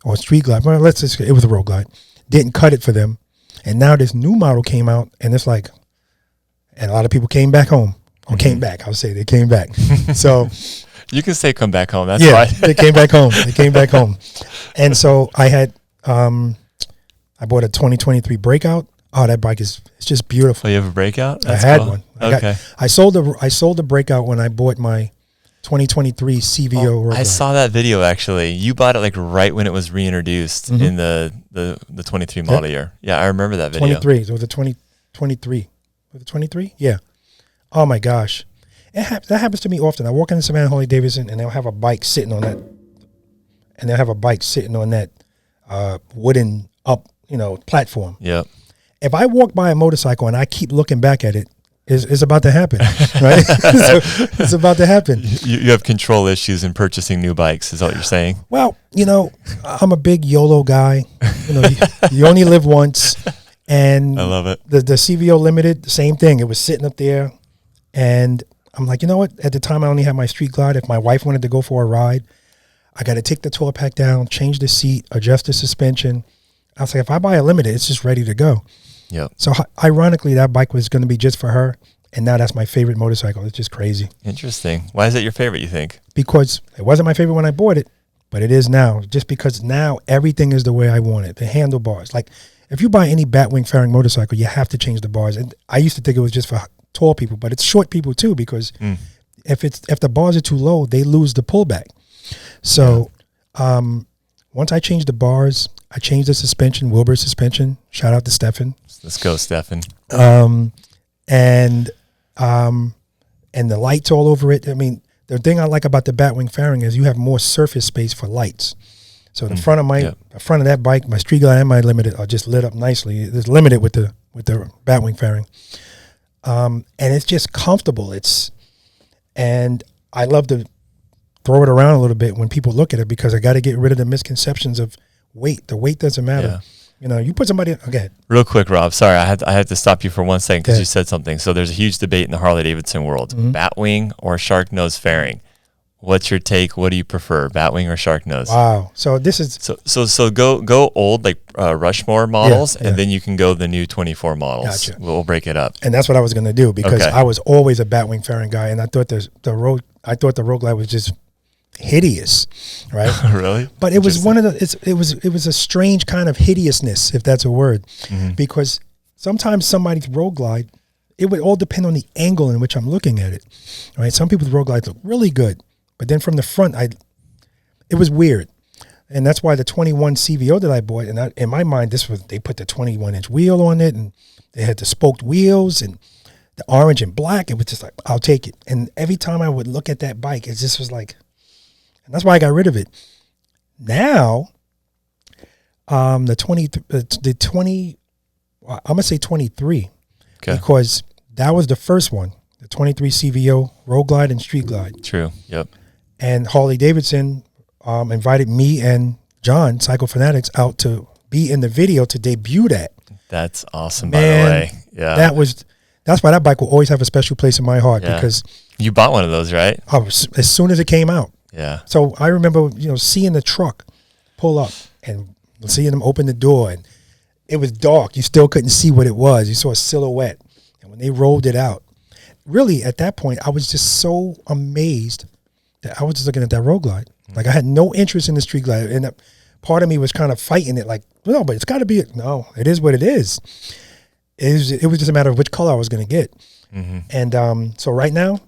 or Street Glide, well, let's just say it was a Road Glide, didn't cut it for them. And now this new model came out, and it's like, and a lot of people came back home, or came back. I'll say they came back. So you can say come back home. That's fine. They came back home. They came back home. And so I had, I bought a 2023 Breakout. Oh, that bike it's just beautiful. Oh, you have a Breakout? That's I had cool. one. I sold the Breakout when I bought my 2023 CVO Road Glide. I saw that video actually. You bought it like right when it was reintroduced in the 23 model year. Yeah, I remember that video. 23. So it was a 2023. Was it 23? Yeah. Oh my gosh. That happens to me often. I walk into Savannah Harley-Davidson and they'll have a bike sitting on that, wooden platform. Yep. If I walk by a motorcycle and I keep looking back at it, it's about to happen, right? It's about to happen. You have control issues in purchasing new bikes, is that what you're saying? Well, I'm a big YOLO guy. You only live once. And I love it. The CVO Limited, the same thing. It was sitting up there. And I'm like, you know what? At the time, I only had my Street Glide. If my wife wanted to go for a ride, I got to take the tour pack down, change the seat, adjust the suspension. I was like, if I buy a Limited, it's just ready to go. Yep. So ironically, that bike was going to be just for her. And now that's my favorite motorcycle. It's just crazy. Interesting. Why is it your favorite, you think? Because it wasn't my favorite when I bought it, but it is now. Just because now everything is the way I want it. The handlebars. Like, if you buy any Batwing fairing motorcycle, you have to change the bars. And I used to think it was just for tall people, but it's short people too, because if the bars are too low, they lose the pullback. So once I changed the bars, I changed the suspension, Wilbur suspension. Shout out to Stefan. Let's go, Stefan. And the lights all over it. I mean, the thing I like about the Batwing fairing is you have more surface space for lights. So the front of the front of that bike, my street glide and my limited are just lit up nicely. It's limited with the Batwing fairing, and it's just comfortable. And I love to throw it around a little bit when people look at it because I got to get rid of the misconceptions of weight. The weight doesn't matter. Yeah. You know, you put somebody. Okay. Real quick, Rob. Sorry, I had to stop you for 1 second because you said something. So there's a huge debate in the Harley-Davidson world: Batwing or shark nose fairing. What's your take? What do you prefer, Batwing or shark nose? Wow. So this is so go old like Rushmore models, and then you can go the new 24 models. Gotcha. We'll break it up. And that's what I was going to do because I was always a Batwing fairing guy, and I thought the Road Glide was just hideous, right? Really? But it was it was a strange kind of hideousness, if that's a word, because sometimes somebody's Road Glide, it would all depend on the angle in which I'm looking at it, right? Some people's Road Glides look really good, but then from the front, it was weird. And that's why the 21 CVO that I bought, and in my mind, they put the 21-inch wheel on it, and they had the spoked wheels and the orange and black. It was just like, I'll take it. And every time I would look at that bike, it just was like, and that's why I got rid of it. Now, I'm going to say 23, because that was the first one, the 23 CVO Road Glide and Street Glide. True, yep. And Harley-Davidson invited me and John, Cycle Fanatics, out to be in the video to debut that. That's awesome, by the way. Yeah, that's why that bike will always have a special place in my heart, because you bought one of those, right? As soon as it came out. Yeah. So I remember, seeing the truck pull up and seeing them open the door, and it was dark. You still couldn't see what it was. You saw a silhouette. And when they rolled it out, really at that point, I was just so amazed that I was just looking at that Road Glide. Like, I had no interest in the Street Glide, and part of me was kind of fighting it, like, no, but it's got to be it. No, it is what it is. It was just a matter of which color I was going to get. And so right now,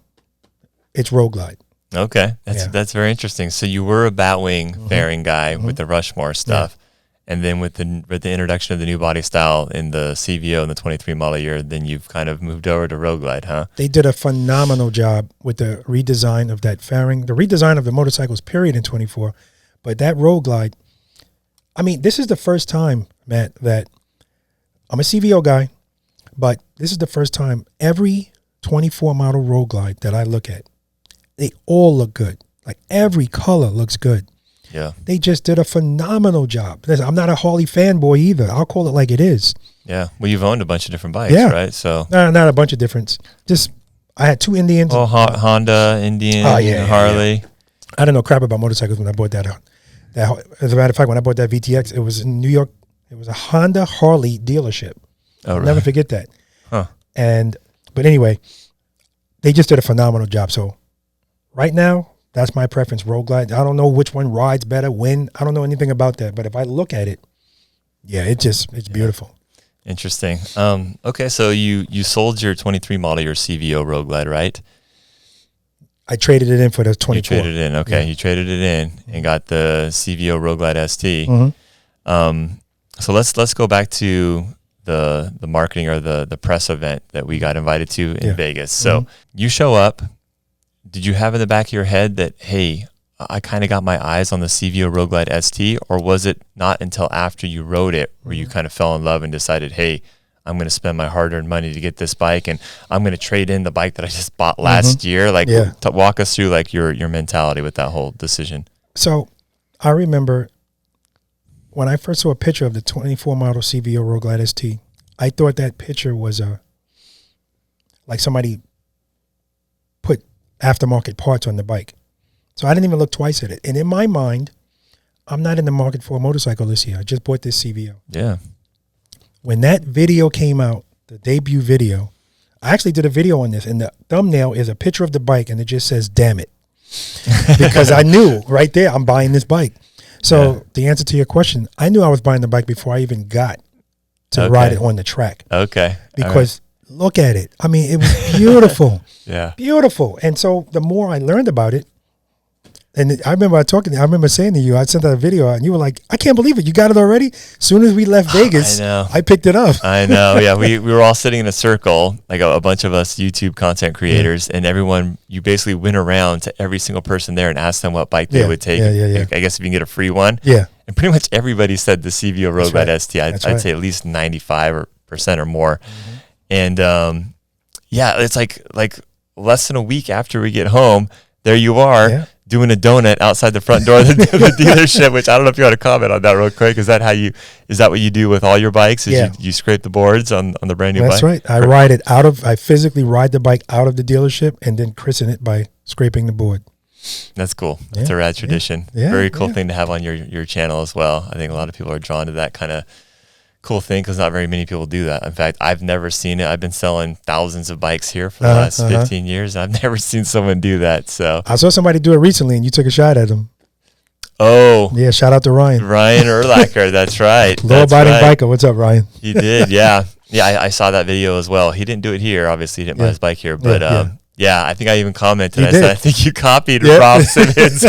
it's Road Glide. Okay, that's very interesting. So you were a Batwing fairing guy with the Rushmore stuff, and then with the introduction of the new body style in the CVO and the 23 model year, then you've kind of moved over to Road Glide, huh? They did a phenomenal job with the redesign of that fairing, the redesign of the motorcycles, period, in 24. But that Road Glide, I mean, this is the first time, Matt, that I'm a CVO guy, but this is the first time every 24 model Road Glide that I look at, they all look good. Like, every color looks good. Yeah. They just did a phenomenal job. I'm not a Harley fanboy either. I'll call it like it is. Yeah. Well, you've owned a bunch of different bikes, right? So not a bunch of different. Just, I had two Indians. Oh, Honda, Indian, Harley. Yeah. I didn't know crap about motorcycles when I bought that. As a matter of fact, when I bought that VTX, it was in New York. It was a Honda Harley dealership. Oh, really? I'll never forget that. Huh. But anyway, they just did a phenomenal job. So right now, that's my preference, Road Glide. I don't know which one rides better, when. I don't know anything about that. But if I look at it, it's beautiful. Interesting. Okay, so you sold your 23 model, your CVO Road Glide, right? I traded it in for the 24. You traded it in, okay. Yeah. You traded it in and got the CVO Road Glide ST. So let's go back to the marketing or the press event that we got invited to in Vegas. So you show up. Did you have in the back of your head that, hey, I kind of got my eyes on the CVO Road Glide ST, or was it not until after you rode it where you kind of fell in love and decided, hey, I'm going to spend my hard-earned money to get this bike, and I'm going to trade in the bike that I just bought last year? Like, walk us through like your mentality with that whole decision. So I remember when I first saw a picture of the 24 model CVO Road Glide ST, I thought that picture was like somebody put aftermarket parts on the bike. So I didn't even look twice at it. And in my mind, I'm not in the market for a motorcycle this year. I just bought this CVO. Yeah. When that video came out, the debut video, I actually did a video on this, and the thumbnail is a picture of the bike, and it just says, damn it. Because I knew right there, I'm buying this bike. So the answer to your question, I knew I was buying the bike before I even got to ride it on the track. Okay. Because look at it. I mean, it was beautiful. Beautiful. And so the more I learned about it, And I remember saying to you, I sent that video out and you were like, I can't believe it. You got it already? As soon as we left Vegas, I picked it up. I know. Yeah. We were all sitting in a circle, like a bunch of us YouTube content creators, and everyone, you basically went around to every single person there and asked them what bike they would take. I guess if you can get a free one. Yeah. And pretty much everybody said the CVO Road Glide ST. I'd say at least 95% or more. Mm-hmm. And it's like less than a week after we get home, there you are doing a donut outside the front door of the dealership, which I don't know if you want to comment on that real quick. Is that what you do with all your bikes? You scrape the boards on the brand new bike? That's right. I physically ride the bike out of the dealership and then christen it by scraping the board. That's cool. That's a rad tradition. Very cool thing to have on your channel as well. I think a lot of people are drawn to that kind of cool thing because not very many people do that. In fact, I've never seen it. I've been selling thousands of bikes here for the last 15 years. I've never seen someone do that. So I saw somebody do it recently and you took a shot at him. Oh. Yeah, shout out to Ryan. Ryan Urlacher, that's right. Law-abiding biker. What's up, Ryan? He did, yeah. Yeah, I saw that video as well. He didn't do it here. Obviously, he didn't buy his bike here. But I think I even commented. I said, I think you copied Rob Simmons.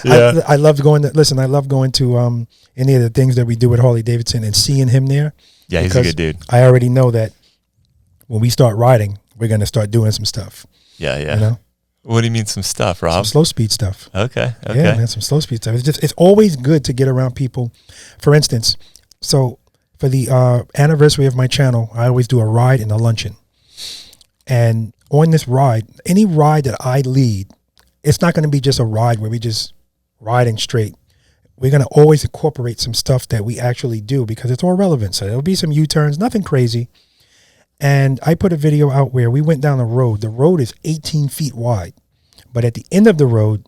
I love going to any of the things that we do with Harley-Davidson and seeing him there. Yeah, he's a good dude. I already know that when we start riding, we're going to start doing some stuff. Yeah. You know? What do you mean some stuff, Rob? Some slow speed stuff. Okay. Yeah, man, some slow speed stuff. It's always good to get around people. For instance, so for the anniversary of my channel, I always do a ride and a luncheon. And on this ride, any ride that I lead, it's not going to be just a ride where we just riding straight. We're going to always incorporate some stuff that we actually do because it's all relevant. So there'll be some U-turns, nothing crazy. And I put a video out where we went down a road. The road is 18 feet wide, but at the end of the road,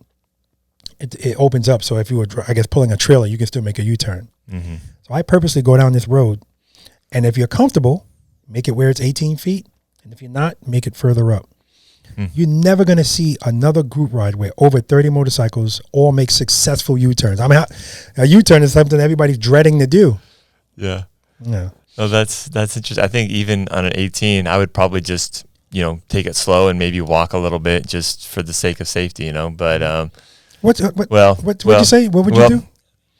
it opens up. So if you were, I guess, pulling a trailer, you can still make a U-turn. Mm-hmm. So I purposely go down this road. And if you're comfortable, make it where it's 18 feet. And if you're not, make it further up. You're never going to see another group ride where over 30 motorcycles all make successful U-turns. I mean, a U-turn is something everybody's dreading to do. Yeah. Oh, that's interesting. I think even on an 18, I would probably just, take it slow and maybe walk a little bit just for the sake of safety, But what'd you say? What would you do?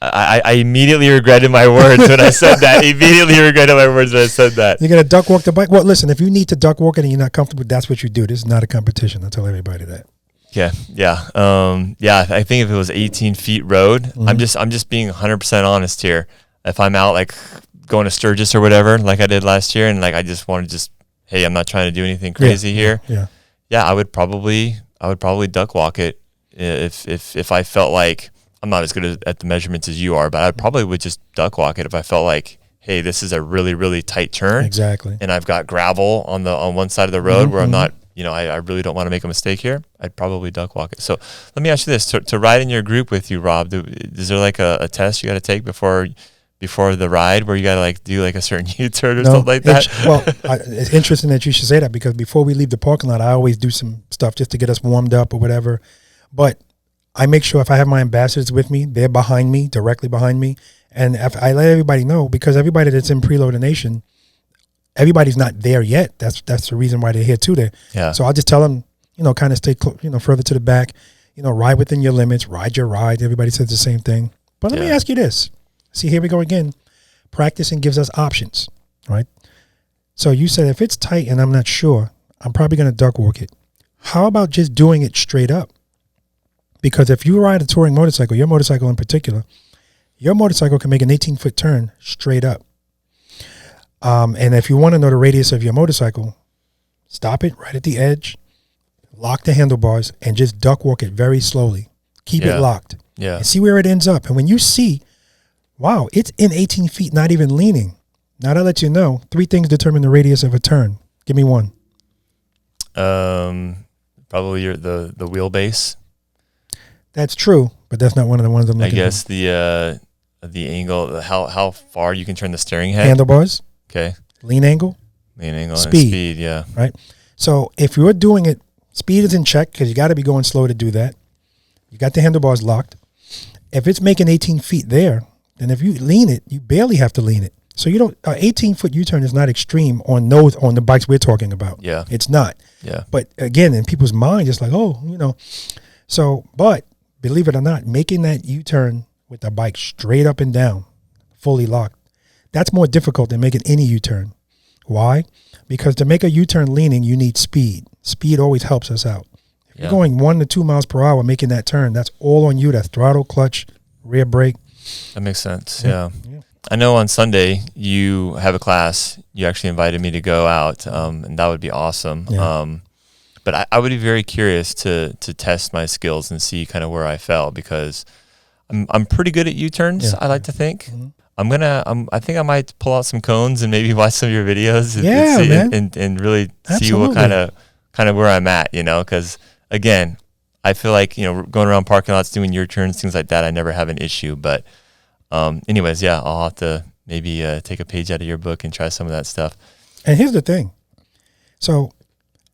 I immediately regretted my words when I said that. You're going to duck walk the bike? Well, listen, if you need to duck walk it and you're not comfortable, that's what you do. This is not a competition. I tell everybody that. Yeah. I think if it was 18 feet road, I'm just being 100% honest here. If I'm out like going to Sturgis or whatever, like I did last year, and like I just want to hey, I'm not trying to do anything crazy here. Yeah. I would probably duck walk it if I felt like I'm not as good at the measurements as you are, but I probably would just duck walk it if I felt like, hey, this is a really, really tight turn. Exactly. And I've got gravel on one side of the road where I'm not, I really don't want to make a mistake here. I'd probably duck walk it. So let me ask you this: to ride in your group with you, Rob, is there like a test you got to take before the ride where you got to like do like a certain U-turn or something like that? It's interesting that you should say that because before we leave the parking lot, I always do some stuff just to get us warmed up or whatever. But I make sure if I have my ambassadors with me, they're behind me, directly behind me. And if I let everybody know, because everybody that's in Preloader Nation, everybody's not there yet. That's the reason why they're here too. Yeah. So I'll just tell them, kind of stay, further to the back, ride within your limits, ride your ride. Everybody says the same thing. But let me ask you this. See, here we go again. Practicing gives us options, right? So you said if it's tight and I'm not sure, I'm probably going to duck walk it. How about just doing it straight up? Because if you ride a touring motorcycle, your motorcycle in particular, your motorcycle can make an 18-foot turn straight up. And if you want to know the radius of your motorcycle, stop it right at the edge, lock the handlebars, and just duck walk it very slowly. Keep it locked. Yeah. And see where it ends up. And when you see, wow, it's in 18 feet, not even leaning. Now that lets you know 3 things determine the radius of a turn. Give me one. Probably the wheelbase. That's true, but that's not one of the ones I'm looking for. I guess the angle, how far you can turn the steering head. Handlebars. Okay. Lean angle. And speed, yeah. Right. So if you're doing it, speed is in check because you got to be going slow to do that. You got the handlebars locked. If it's making 18 feet there, then if you lean it, you barely have to lean it. So you don't. 18-foot U-turn is not extreme on the bikes we're talking about. Yeah. It's not. Yeah. But again, in people's mind, it's like, So, but believe it or not, making that U-turn with the bike straight up and down, fully locked, that's more difficult than making any U-turn. Why? Because to make a U-turn leaning, you need speed. Speed always helps us out. If you're going 1 to 2 miles per hour making that turn, that's all on you. That's throttle, clutch, rear brake. That makes sense. Yeah. I know on Sunday you have a class. You actually invited me to go out, and that would be awesome. Yeah. But I would be very curious to test my skills and see kind of where I fell, because I'm pretty good at U-turns. I like to think. I think I might pull out some cones and maybe watch some of your videos and really see what kind of where I'm at, because again, I feel like, going around parking lots, doing U-turns, things like that, I never have an issue. But anyways, I'll have to maybe take a page out of your book and try some of that stuff. And here's the thing. So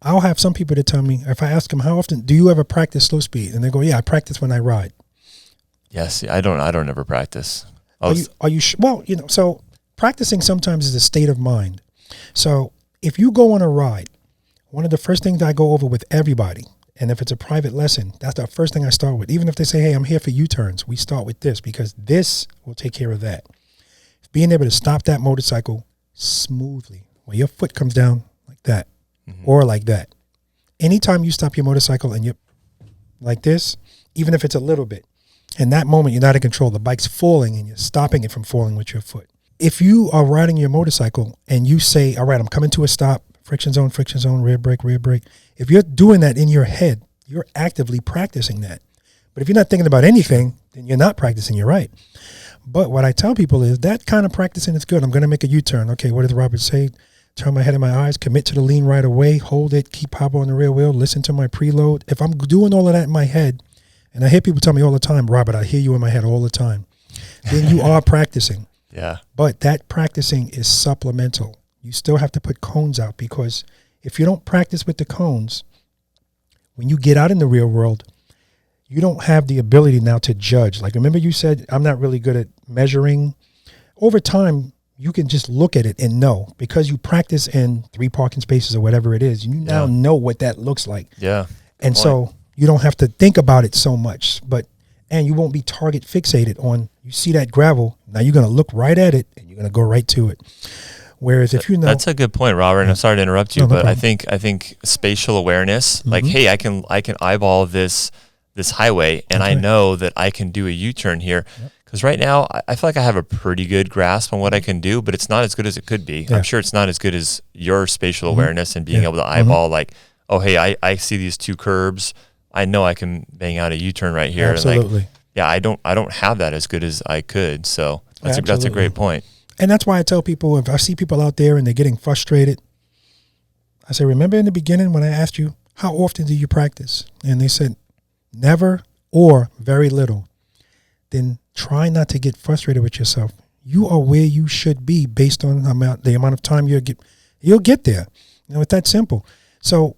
I'll have some people that tell me, if I ask them, how often do you ever practice slow speed? And they go, yeah, I practice when I ride. Yes, I don't ever practice. Are you well, so practicing sometimes is a state of mind. So if you go on a ride, one of the first things I go over with everybody, and if it's a private lesson, that's the first thing I start with. Even if they say, hey, I'm here for U-turns, we start with this, because this will take care of that. Being able to stop that motorcycle smoothly, where your foot comes down like that, or like that. Anytime you stop your motorcycle and you're like this, even if it's a little bit, in that moment, you're not in control. The bike's falling and you're stopping it from falling with your foot. If you are riding your motorcycle and you say, all right, I'm coming to a stop, friction zone, rear brake. If you're doing that in your head, you're actively practicing that. But if you're not thinking about anything, then you're not practicing, you're right. But what I tell people is that kind of practicing is good. I'm going to make a U-turn. Okay, what does Robert say? Turn my head and my eyes, commit to the lean right away, hold it, keep power on the rear wheel, listen to my preload. If I'm doing all of that in my head, and I hear people tell me all the time, Robert, I hear you in my head all the time, then you are practicing. Yeah. But that practicing is supplemental. You still have to put cones out, because if you don't practice with the cones, when you get out in the real world, you don't have the ability now to judge. Like, remember you said, I'm not really good at measuring. Over time, you can just look at it and know, because you practice in 3 parking spaces or whatever it is. You now know what that looks like. Yeah. And so you don't have to think about it so much, and you won't be target fixated on, you see that gravel, now you're going to look right at it and you're going to go right to it. Whereas if you know, that's a good point, Robert, and I'm sorry to interrupt you, but I think spatial awareness, like, hey, I can eyeball this highway, and I know that I can do a U-turn here. Because right now, I feel like I have a pretty good grasp on what I can do, but it's not as good as it could be. I'm sure it's not as good as your spatial awareness and being able to eyeball, like, oh, hey, I see these 2 curbs. I know I can bang out a U-turn right here. Absolutely. Like, I don't have that as good as I could. So that's a great point. And that's why I tell people, if I see people out there and they're getting frustrated, I say, remember in the beginning when I asked you, how often do you practice? And they said, never or very little. Then try not to get frustrated with yourself. You are where you should be based on the amount of time you'll get there. It's that simple. So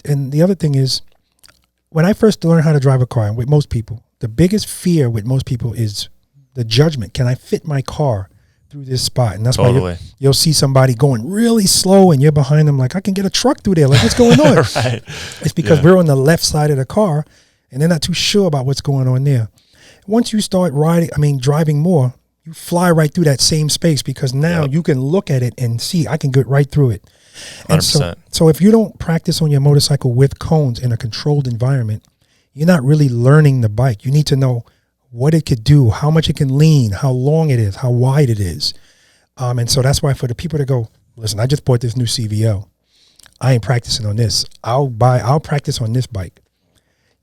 and the other thing is, when I first learned how to drive a car, with most people, the biggest fear with most people is the judgment. Can I fit my car through this spot? And that's why you'll see somebody going really slow and you're behind them like, I can get a truck through there. Like, what's going on? Right. It's because we're on the left side of the car and they're not too sure about what's going on there. Once you start driving more, you fly right through that same space, because now you can look at it and see, I can get right through it. 100%. And so if you don't practice on your motorcycle with cones in a controlled environment, you're not really learning the bike. You need to know what it could do, how much it can lean, how long it is, how wide it is. And so that's why for the people to go, listen, I just bought this new CVO. I ain't practicing on this. I'll practice on this bike.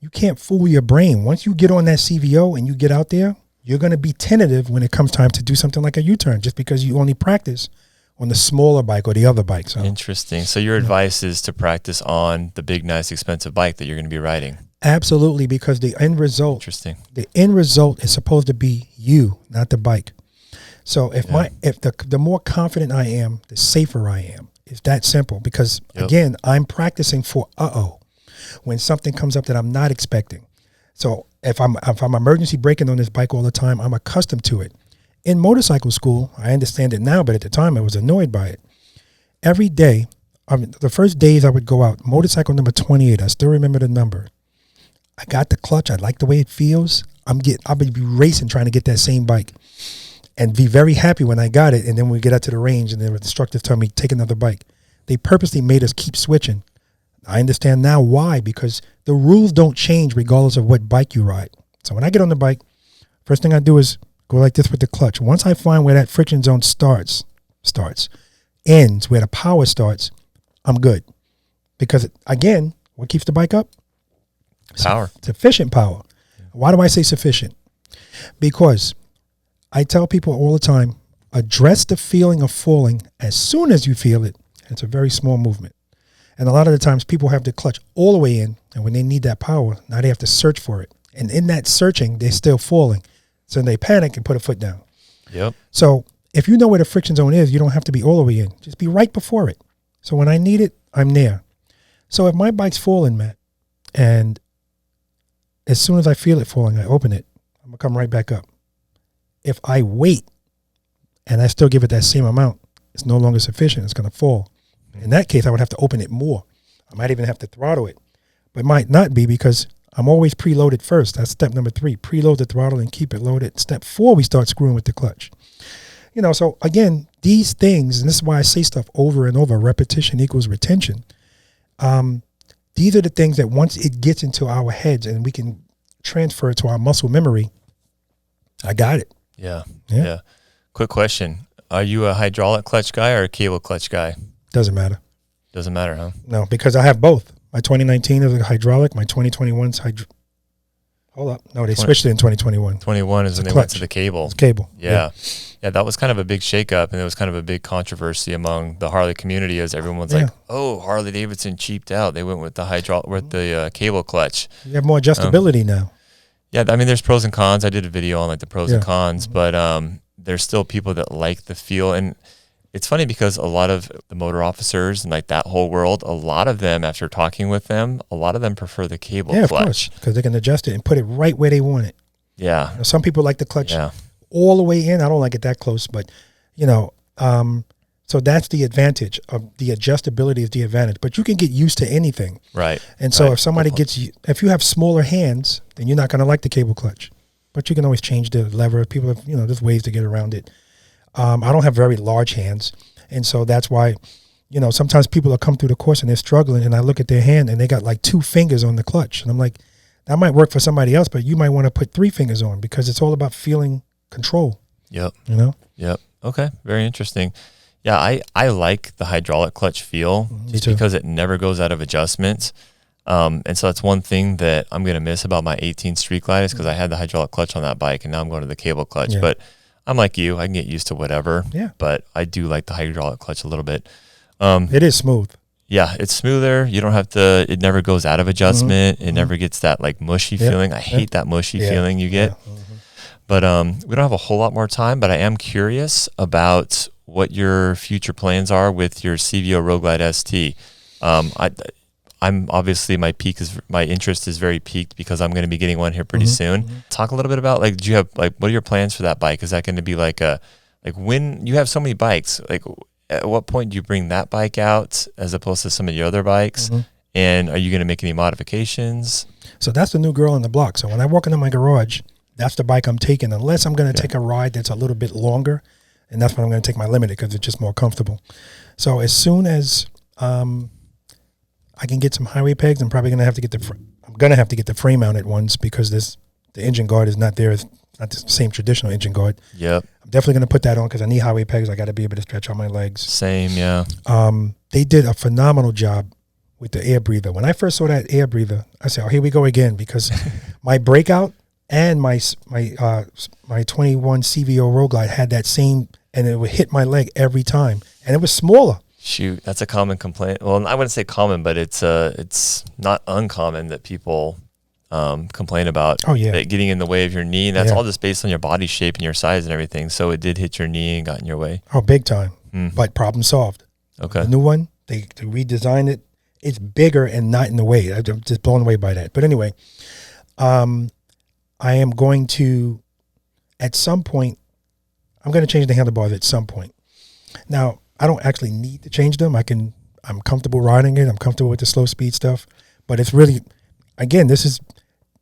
You can't fool your brain. Once you get on that CVO and you get out there, you're going to be tentative when it comes time to do something like a U-turn, just because you only practice on the smaller bike or the other bike. So interesting. So your advice is to practice on the big, nice, expensive bike that you're going to be riding. Absolutely, because the end result. Interesting. The end result is supposed to be you, not the bike. So if the more confident I am, the safer I am. It's that simple. Because again, I'm practicing for when something comes up that I'm not expecting. So if I'm emergency braking on this bike all the time, I'm accustomed to it. In motorcycle school, I understand it now, but at the time I was annoyed by it. Every day, the first days I would go out, motorcycle number 28, I still remember the number. I got the clutch. I like the way it feels. I'll be racing trying to get that same bike and be very happy when I got it. And then we get out to the range and the instructors tell me, take another bike. They purposely made us keep switching. I understand now why, because the rules don't change regardless of what bike you ride. So when I get on the bike, first thing I do is go like this with the clutch. Once I find where that friction zone ends, where the power starts, I'm good. Because again, what keeps the bike up? Power. Sufficient power. Why do I say sufficient? Because I tell people all the time, address the feeling of falling as soon as you feel it. It's a very small movement. And a lot of the times people have the clutch all the way in, and when they need that power, now they have to search for it. And in that searching, they're still falling. So they panic and put a foot down. Yep. So if you know where the friction zone is, you don't have to be all the way in. Just be right before it. So when I need it, I'm there. So if my bike's falling, Matt, and as soon as I feel it falling, I open it, I'm going to come right back up. If I wait and I still give it that same amount, it's no longer sufficient. It's going to fall. In that case, I would have to open it more. I might even have to throttle it, but it might not be because I'm always preloaded first. That's step number 3. Preload the throttle and keep it loaded. Step 4, we start screwing with the clutch. You know, so again, these things, and this is why I say stuff over and over, repetition equals retention. These are the things that once it gets into our heads and we can transfer it to our muscle memory, I got it. Yeah. Quick question. Are you a hydraulic clutch guy or a cable clutch guy? Doesn't matter. Doesn't matter, huh? No, because I have both. My 2019 is a hydraulic. My 2021's Hold up. No, they switched it in 2021. 21 is when they went to the cable. It's cable. Yeah, that was kind of a big shakeup, and it was kind of a big controversy among the Harley community as everyone's like, oh, Harley-Davidson cheaped out. They went with the cable clutch. You have more adjustability now. Yeah, I mean, there's pros and cons. I did a video on like the pros and cons, but there's still people that like the feel. And it's funny because a lot of the motor officers and like that whole world, a lot of them, after talking with them, a lot of them prefer the cable clutch. Of course, because they can adjust it and put it right where they want it. Yeah. You know, some people like the clutch all the way in. I don't like it that close, but you know, so that's the advantage of the adjustability is the advantage, but you can get used to anything. Right. And so if somebody if you have smaller hands, then you're not going to like the cable clutch, but you can always change the lever. People have, there's ways to get around it. I don't have very large hands. And so that's why, sometimes people will come through the course and they're struggling and I look at their hand and they got like 2 fingers on the clutch. And I'm like, that might work for somebody else, but you might want to put 3 fingers on because it's all about feeling control. Yep. Yep. Okay. Very interesting. Yeah. I like the hydraulic clutch feel just because it never goes out of adjustment. And so that's one thing that I'm going to miss about my 18 Street Glide is because I had the hydraulic clutch on that bike and now I'm going to the cable clutch, but I'm like you, I can get used to whatever, but I do like the hydraulic clutch a little bit. It is smooth. Yeah, it's smoother. You don't have to, it never goes out of adjustment. It never gets that like mushy feeling. I hate that mushy feeling you get. But we don't have a whole lot more time, but I am curious about what your future plans are with your CVO Road Glide ST. I'm obviously my interest is very peaked because I'm going to be getting one here pretty soon. Talk a little bit about do you have what are your plans for that bike? Is that going to be when you have so many bikes, at what point do you bring that bike out as opposed to some of your other bikes? And are you going to make any modifications? So that's the new girl on the block. So when I walk into my garage, that's the bike I'm taking, unless I'm going to take a ride that's a little bit longer. And that's when I'm going to take my Limited because it's just more comfortable. So as soon as I can get some highway pegs, I'm probably going to have to get the frame mounted ones because the engine guard is not there. It's not the same traditional engine guard. Yep. I'm definitely going to put that on because I need highway pegs. I got to be able to stretch out my legs. Same, yeah. They did a phenomenal job with the air breather. When I first saw that air breather, I said, "Oh, here we go again," because my breakout and my 21 CVO Road Glide had that same, and it would hit my leg every time, and it was smaller. Shoot, that's a common complaint. Well, I wouldn't say common, but it's not uncommon that people complain about it getting in the way of your knee. And that's all just based on your body shape and your size and everything. So it did hit your knee and got in your way. Oh, big time. But problem solved. Okay. The new one, they redesigned it. It's bigger and not in the way. I'm just blown away by that. But anyway, I am going to, at some point, I'm going to change the handlebars at some point. Now, I don't actually need to change them. I'm comfortable riding it. I'm comfortable with the slow speed stuff. But it's really, again, this is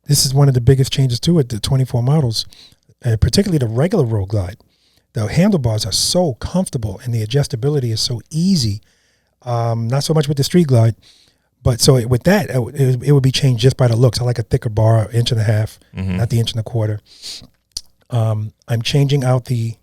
this is one of the biggest changes to it, the 24 models, particularly the regular Road Glide. The handlebars are so comfortable and the adjustability is so easy. Not so much with the Street Glide, but so with that, it would be changed just by the looks. I like a thicker bar, 1.5 inches, not the 1.25 inches. I'm changing out the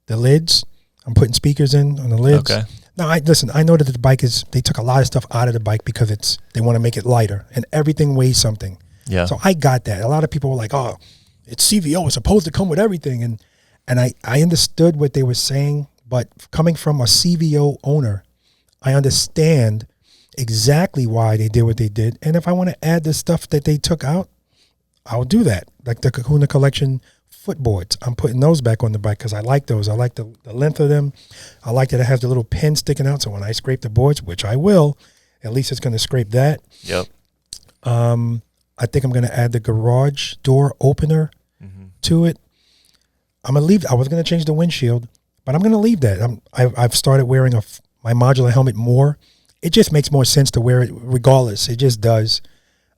lids. I'm putting speakers in on the lids. Okay. Now, I know that the bike they took a lot of stuff out of the bike because they want to make it lighter and everything weighs something. Yeah. So I got that. A lot of people were like, oh, it's CVO. It's supposed to come with everything. And I understood what they were saying, but coming from a CVO owner, I understand exactly why they did what they did. And if I want to add the stuff that they took out, I'll do that. Like the Kahuna Collection footboards. I'm putting those back on the bike because I like those. I like the length of them. I like that it has the little pin sticking out. So when I scrape the boards, which I will, at least it's going to scrape that. Yep. I think I'm going to add the garage door opener to it. I'm going to leave. I was going to change the windshield, but I'm going to leave that. I've started wearing my modular helmet more. It just makes more sense to wear it regardless. It just does.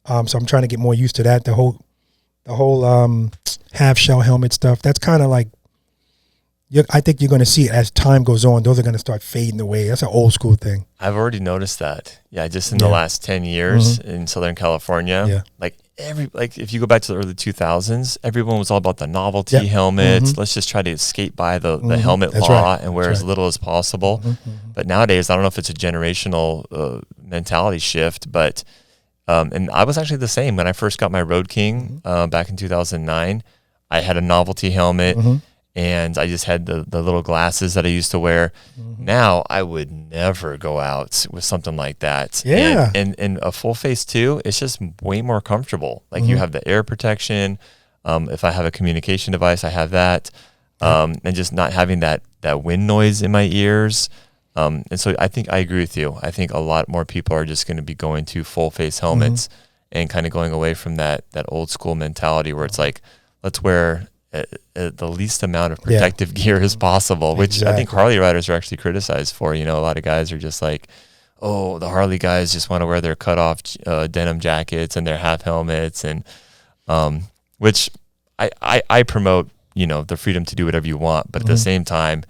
So I'm trying to get more used to that. The whole half shell helmet stuff. That's kind of like, I think you're going to see as time goes on, those are going to start fading away. That's an old school thing. I've already noticed that. Yeah, just in the last 10 years in Southern California, like if you go back to the early 2000s, everyone was all about the novelty helmets. Let's just try to skate by the helmet law and wear as little as possible. But nowadays, I don't know if it's a generational mentality shift, but and I was actually the same when I first got my Road King back in 2009. I had a novelty helmet. And I just had the little glasses that I used to wear. Now I would never go out with something like that. Yeah. And a full face too, it's just way more comfortable. Like you have the air protection. If I have a communication device, I have that. And just not having that wind noise in my ears. And so I think I agree with you. I think a lot more people are just going to be going to full face helmets and kind of going away from that old school mentality where it's like, let's wear the least amount of protective gear as possible, which I think Harley riders are actually criticized for. You know, a lot of guys are just like, oh, the Harley guys just want to wear their cutoff denim jackets and their half helmets, and which I promote, you know, the freedom to do whatever you want, but at the same time,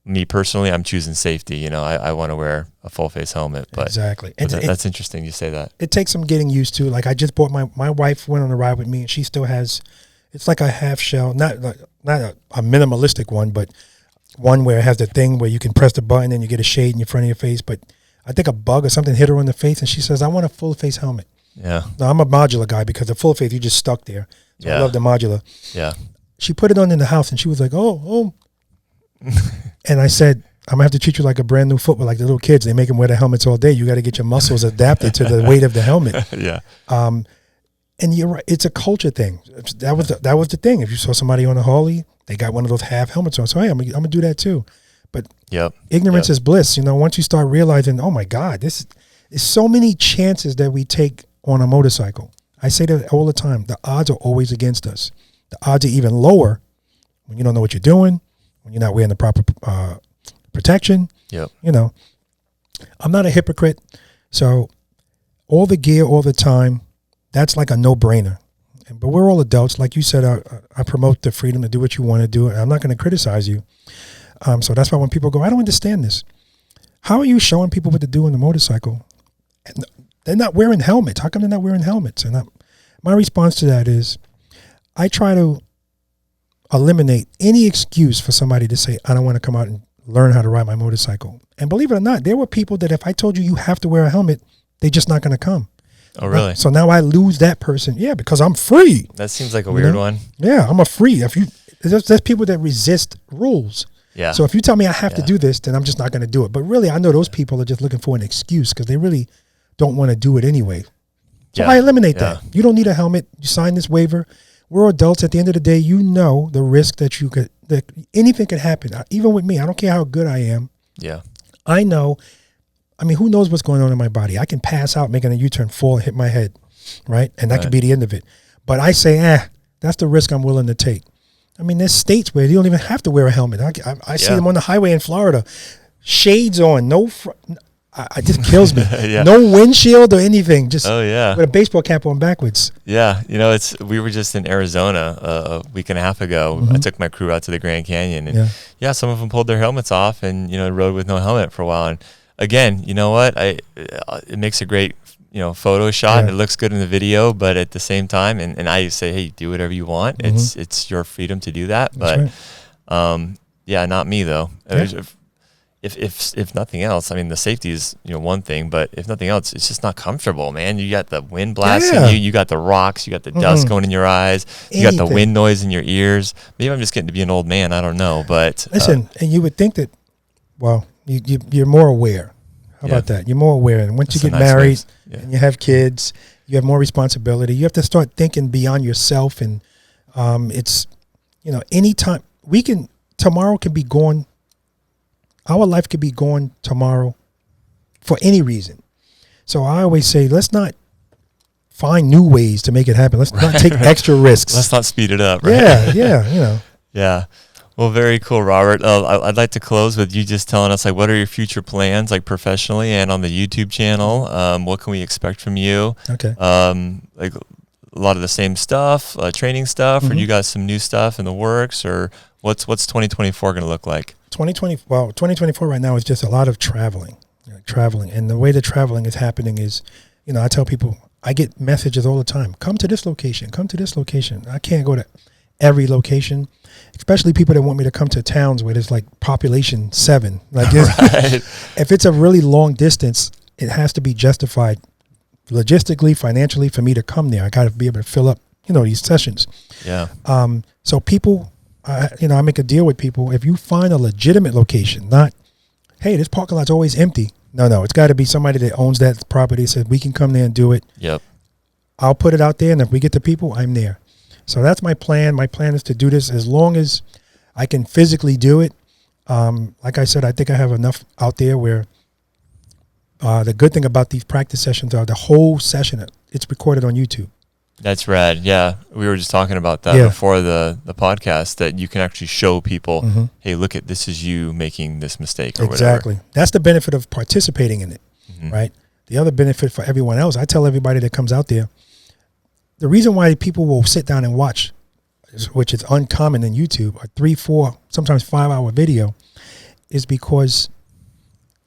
me personally, I'm choosing safety. You know, I want to wear a full face helmet, but that's interesting you say that. It takes some getting used to. Like I just bought my wife went on a ride with me, and she still has. It's like a half shell, not a minimalistic one, but one where it has the thing where you can press the button and you get a shade in front of your face. But I think a bug or something hit her on the face, and she says, "I want a full face helmet." Yeah. Now I'm a modular guy because the full face you just stuck there. So I love the modular. Yeah. She put it on in the house, and she was like, "Oh." And I said, "I'm gonna have to treat you like a brand new football, like the little kids. They make them wear the helmets all day. You got to get your muscles adapted to the weight of the helmet." Yeah. And you're right. It's a culture thing. That was the thing. If you saw somebody on a Harley, they got one of those half helmets on. So hey, I'm gonna do that too. But ignorance is bliss. You know, once you start realizing, oh my God, there's so many chances that we take on a motorcycle. I say that all the time. The odds are always against us. The odds are even lower when you don't know what you're doing, when you're not wearing the proper protection. Yep. You know, I'm not a hypocrite. So all the gear all the time, that's like a no-brainer. But we're all adults. Like you said, I promote the freedom to do what you want to do. And I'm not going to criticize you. So that's why when people go, I don't understand this. How are you showing people what to do on the motorcycle? And they're not wearing helmets. How come they're not wearing helmets? And my response to that is I try to eliminate any excuse for somebody to say, I don't want to come out and learn how to ride my motorcycle. And believe it or not, there were people that if I told you have to wear a helmet, they're just not going to come. Oh, really? So now I lose that person. Yeah, because I'm free. That seems like a weird one. Yeah, I'm a free. There's people that resist rules. Yeah. So if you tell me I have to do this, then I'm just not going to do it. But really, I know those people are just looking for an excuse because they really don't want to do it anyway. So I eliminate that. You don't need a helmet. You sign this waiver. We're adults. At the end of the day, you know the risk that anything could happen. Even with me, I don't care how good I am. Yeah. I know. I mean, who knows what's going on in my body? I can pass out, making a U-turn, fall, and hit my head, right? And that could be the end of it. But I say, that's the risk I'm willing to take. I mean, there's states where you don't even have to wear a helmet. I see them on the highway in Florida, shades on. it just kills me. Yeah. No windshield or anything. Just Oh yeah. with a baseball cap on backwards. Yeah, we were just in Arizona a week and a half ago. I took my crew out to the Grand Canyon, and yeah, some of them pulled their helmets off and rode with no helmet for a while. And again, you know what? It makes a great photo shot and it looks good in the video, but at the same time, and I say, hey, do whatever you want. It's your freedom to do that. That's But right. yeah, not me though. Yeah. If nothing else, I mean, the safety is one thing, but if nothing else, it's just not comfortable, man. You got the wind blasting you, you got the rocks, you got the dust going in your eyes, you got the wind noise in your ears. Maybe I'm just getting to be an old man, I don't know, but listen, and you would think that, well, you're more aware. How about that? You're more aware, and once you get married and you have kids, you have more responsibility. You have to start thinking beyond yourself, and it's anytime tomorrow can be gone. Our life could be gone tomorrow for any reason. So I always say, let's not find new ways to make it happen. Let's not take extra risks. Let's not speed it up, right? Yeah. Yeah. Well, very cool, Robert. I'd like to close with you just telling us, what are your future plans, professionally and on the YouTube channel? What can we expect from you? Okay. A lot of the same stuff, training stuff, or you got some new stuff in the works, or what's 2024 going to look like? 2024 right now is just a lot of traveling. And the way the traveling is happening is, I tell people, I get messages all the time. Come to this location. Come to this location. I can't go to every location, especially people that want me to come to towns where there's population 7. If it's a really long distance, it has to be justified logistically, financially for me to come there. I got to be able to fill up, these sessions. Yeah. So people, I make a deal with people. If you find a legitimate location, not, hey, this parking lot's always empty. No, it's got to be somebody that owns that property, said we can come there and do it. Yep. I'll put it out there, and if we get the people, I'm there. So that's my plan. My plan is to do this as long as I can physically do it. Like I said, I think I have enough out there where the good thing about these practice sessions are the whole session, it's recorded on YouTube. That's rad. Yeah. We were just talking about that before the podcast, that you can actually show people, hey, look at, this is you making this mistake or exactly. whatever. That's the benefit of participating in it, right? The other benefit for everyone else, I tell everybody that comes out there, the reason why people will sit down and watch, which is uncommon in YouTube, a 3, 4, sometimes 5-hour video, is because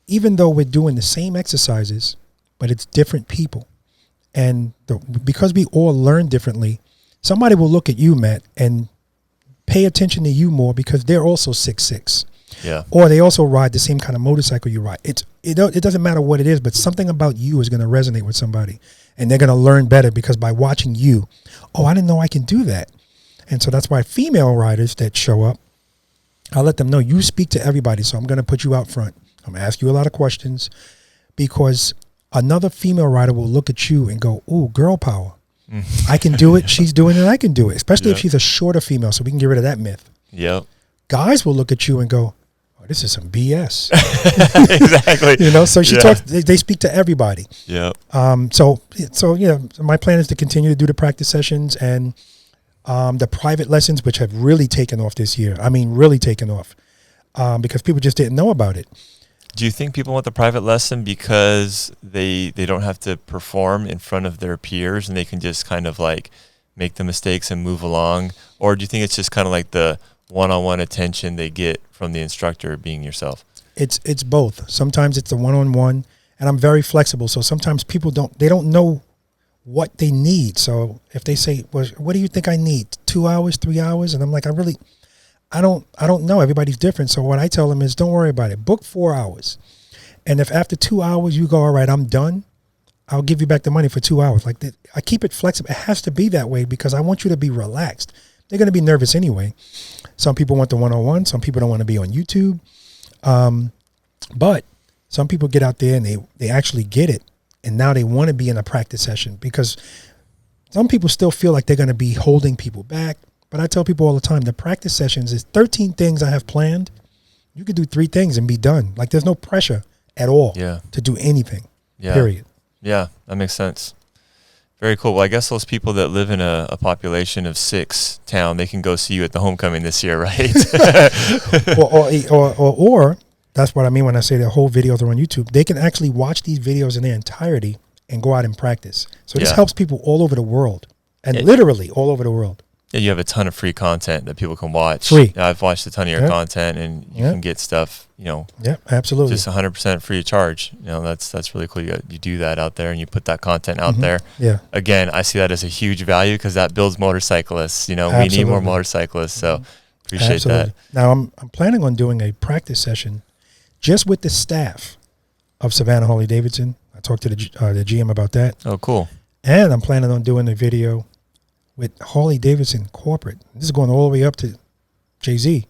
even though we're doing the same exercises, but it's different people. And because we all learn differently, somebody will look at you, Matt, and pay attention to you more because they're also 6'6". Yeah. Or they also ride the same kind of motorcycle you ride. It doesn't matter what it is, but something about you is going to resonate with somebody. And they're going to learn better because by watching you, I didn't know I can do that. And so that's why female riders that show up, I let them know, you speak to everybody. So I'm going to put you out front. I'm going to ask you a lot of questions because another female rider will look at you and go, ooh, girl power. I can do it. She's doing it. I can do it. Especially if she's a shorter female. So we can get rid of that myth. Yep. Guys will look at you and go, oh, this is some BS. Exactly. So she talks, they speak to everybody. Yep. So my plan is to continue to do the practice sessions and the private lessons, which have really taken off this year. I mean, really taken off because people just didn't know about it. Do you think people want the private lesson because they don't have to perform in front of their peers and they can just kind of make the mistakes and move along? Or do you think it's just kind of like the one-on-one attention they get from the instructor being yourself? It's both. Sometimes it's the one-on-one, and I'm very flexible. So sometimes people don't know what they need. So if they say, well, what do you think I need? 2 hours, 3 hours? And I'm like, I don't know. Everybody's different. So what I tell them is, don't worry about it. Book 4 hours. And if after 2 hours you go, all right, I'm done, I'll give you back the money for 2 hours. I keep it flexible. It has to be that way because I want you to be relaxed. They're going to be nervous anyway. Some people want the one-on-one. Some people don't want to be on YouTube. But some people get out there and they actually get it. And now they want to be in a practice session because some people still feel like they're going to be holding people back. But I tell people all the time, the practice sessions is 13 things I have planned. You could do 3 things and be done. There's no pressure at all to do anything, period. Yeah, that makes sense. Very cool. Well, I guess those people that live in a population of 6 town, they can go see you at the homecoming this year, right? or That's what I mean when I say the whole videos are on YouTube. They can actually watch these videos in their entirety and go out and practice. So this helps people all over the world, and literally all over the world. Yeah, you have a ton of free content that people can watch. Free. I've watched a ton of your content, and you can get stuff, Yeah, absolutely. just 100% free of charge. That's really cool. You do that out there, and you put that content out there. Yeah. Again, I see that as a huge value because that builds motorcyclists. We need more motorcyclists. So appreciate that. Now I'm planning on doing a practice session just with the staff of Savannah Harley-Davidson. I talked to the GM about that. Oh, cool. And I'm planning on doing a video with Harley-Davidson corporate. This is going all the way up to Jay-Z.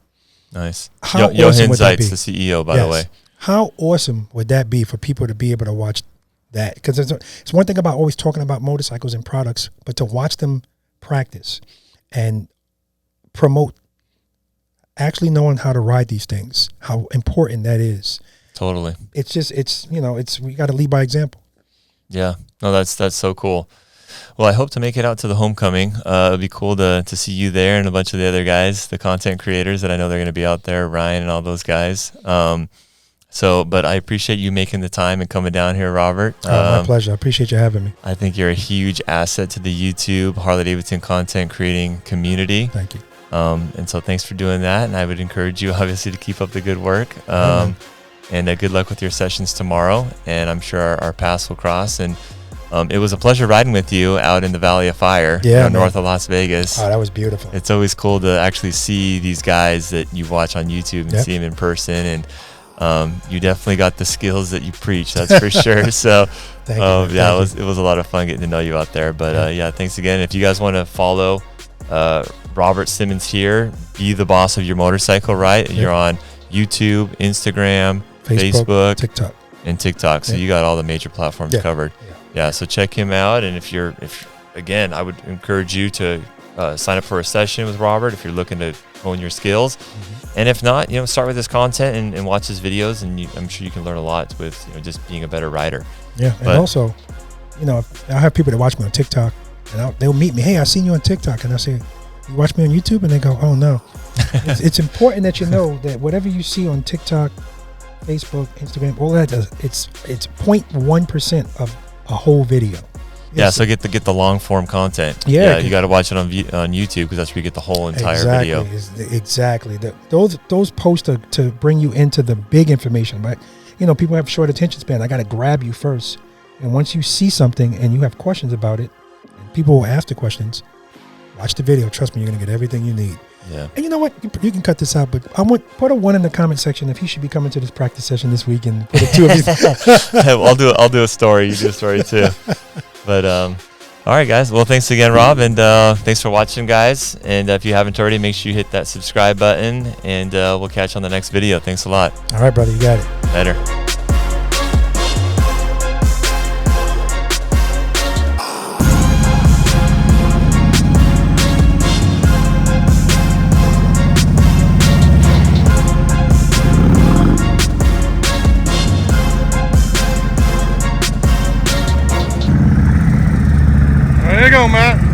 Nice. How awesome would that be? the CEO, by the way. How awesome would that be for people to be able to watch that? Because it's one thing about always talking about motorcycles and products, but to watch them practice and promote actually knowing how to ride these things, how important that is. Totally. We got to lead by example. Yeah. No, that's so cool. Well, I hope to make it out to the homecoming. It'd be cool to see you there and a bunch of the other guys, the content creators that I know they're going to be out there, Ryan and all those guys. But I appreciate you making the time and coming down here, Robert. My pleasure. I appreciate you having me. I think you're a huge asset to the YouTube Harley-Davidson content creating community. Thank you. And so thanks for doing that. And I would encourage you, obviously, to keep up the good work. And good luck with your sessions tomorrow. And I'm sure our paths will cross. And it was a pleasure riding with you out in the Valley of Fire, north of Las Vegas. Oh, that was beautiful. It's always cool to actually see these guys that you watch on YouTube and see them in person. And you definitely got the skills that you preach, that's for sure. So, Thank you. It was a lot of fun getting to know you out there. But thanks again. If you guys want to follow Robert Simmons here, be the boss of your motorcycle, right? Yep. You're on YouTube, Instagram, Facebook, TikTok. So you got all the major platforms covered. Yeah, so check him out. And if again, I would encourage you to sign up for a session with Robert if you're looking to hone your skills. And if not, start with his content and watch his videos, and I'm sure you can learn a lot with just being a better rider. Yeah, and also, I have people that watch me on TikTok, and they'll meet me. Hey, I seen you on TikTok, and I say, you watch me on YouTube, and they go, oh no. It's important that you know that whatever you see on TikTok, Facebook, Instagram, all that does, it's 0.1% of a whole video. So get the long form content. You got to watch it on YouTube because that's where you get the whole entire video. Exactly. Those posts are to bring you into the big information, but people have short attention span. I got to grab you first, and once you see something and you have questions about it, and people will ask the questions, watch the video. Trust me, you're gonna get everything you need. Yeah. And you know what? You can cut this out, but put a 1 in the comment section if he should be coming to this practice session this week, and put a 2 of these. I'll do a story. You do a story too. But all right, guys. Well, thanks again, Rob, and thanks for watching, guys. And if you haven't already, make sure you hit that subscribe button, and we'll catch you on the next video. Thanks a lot. All right, brother. You got it. Later. There you go, man.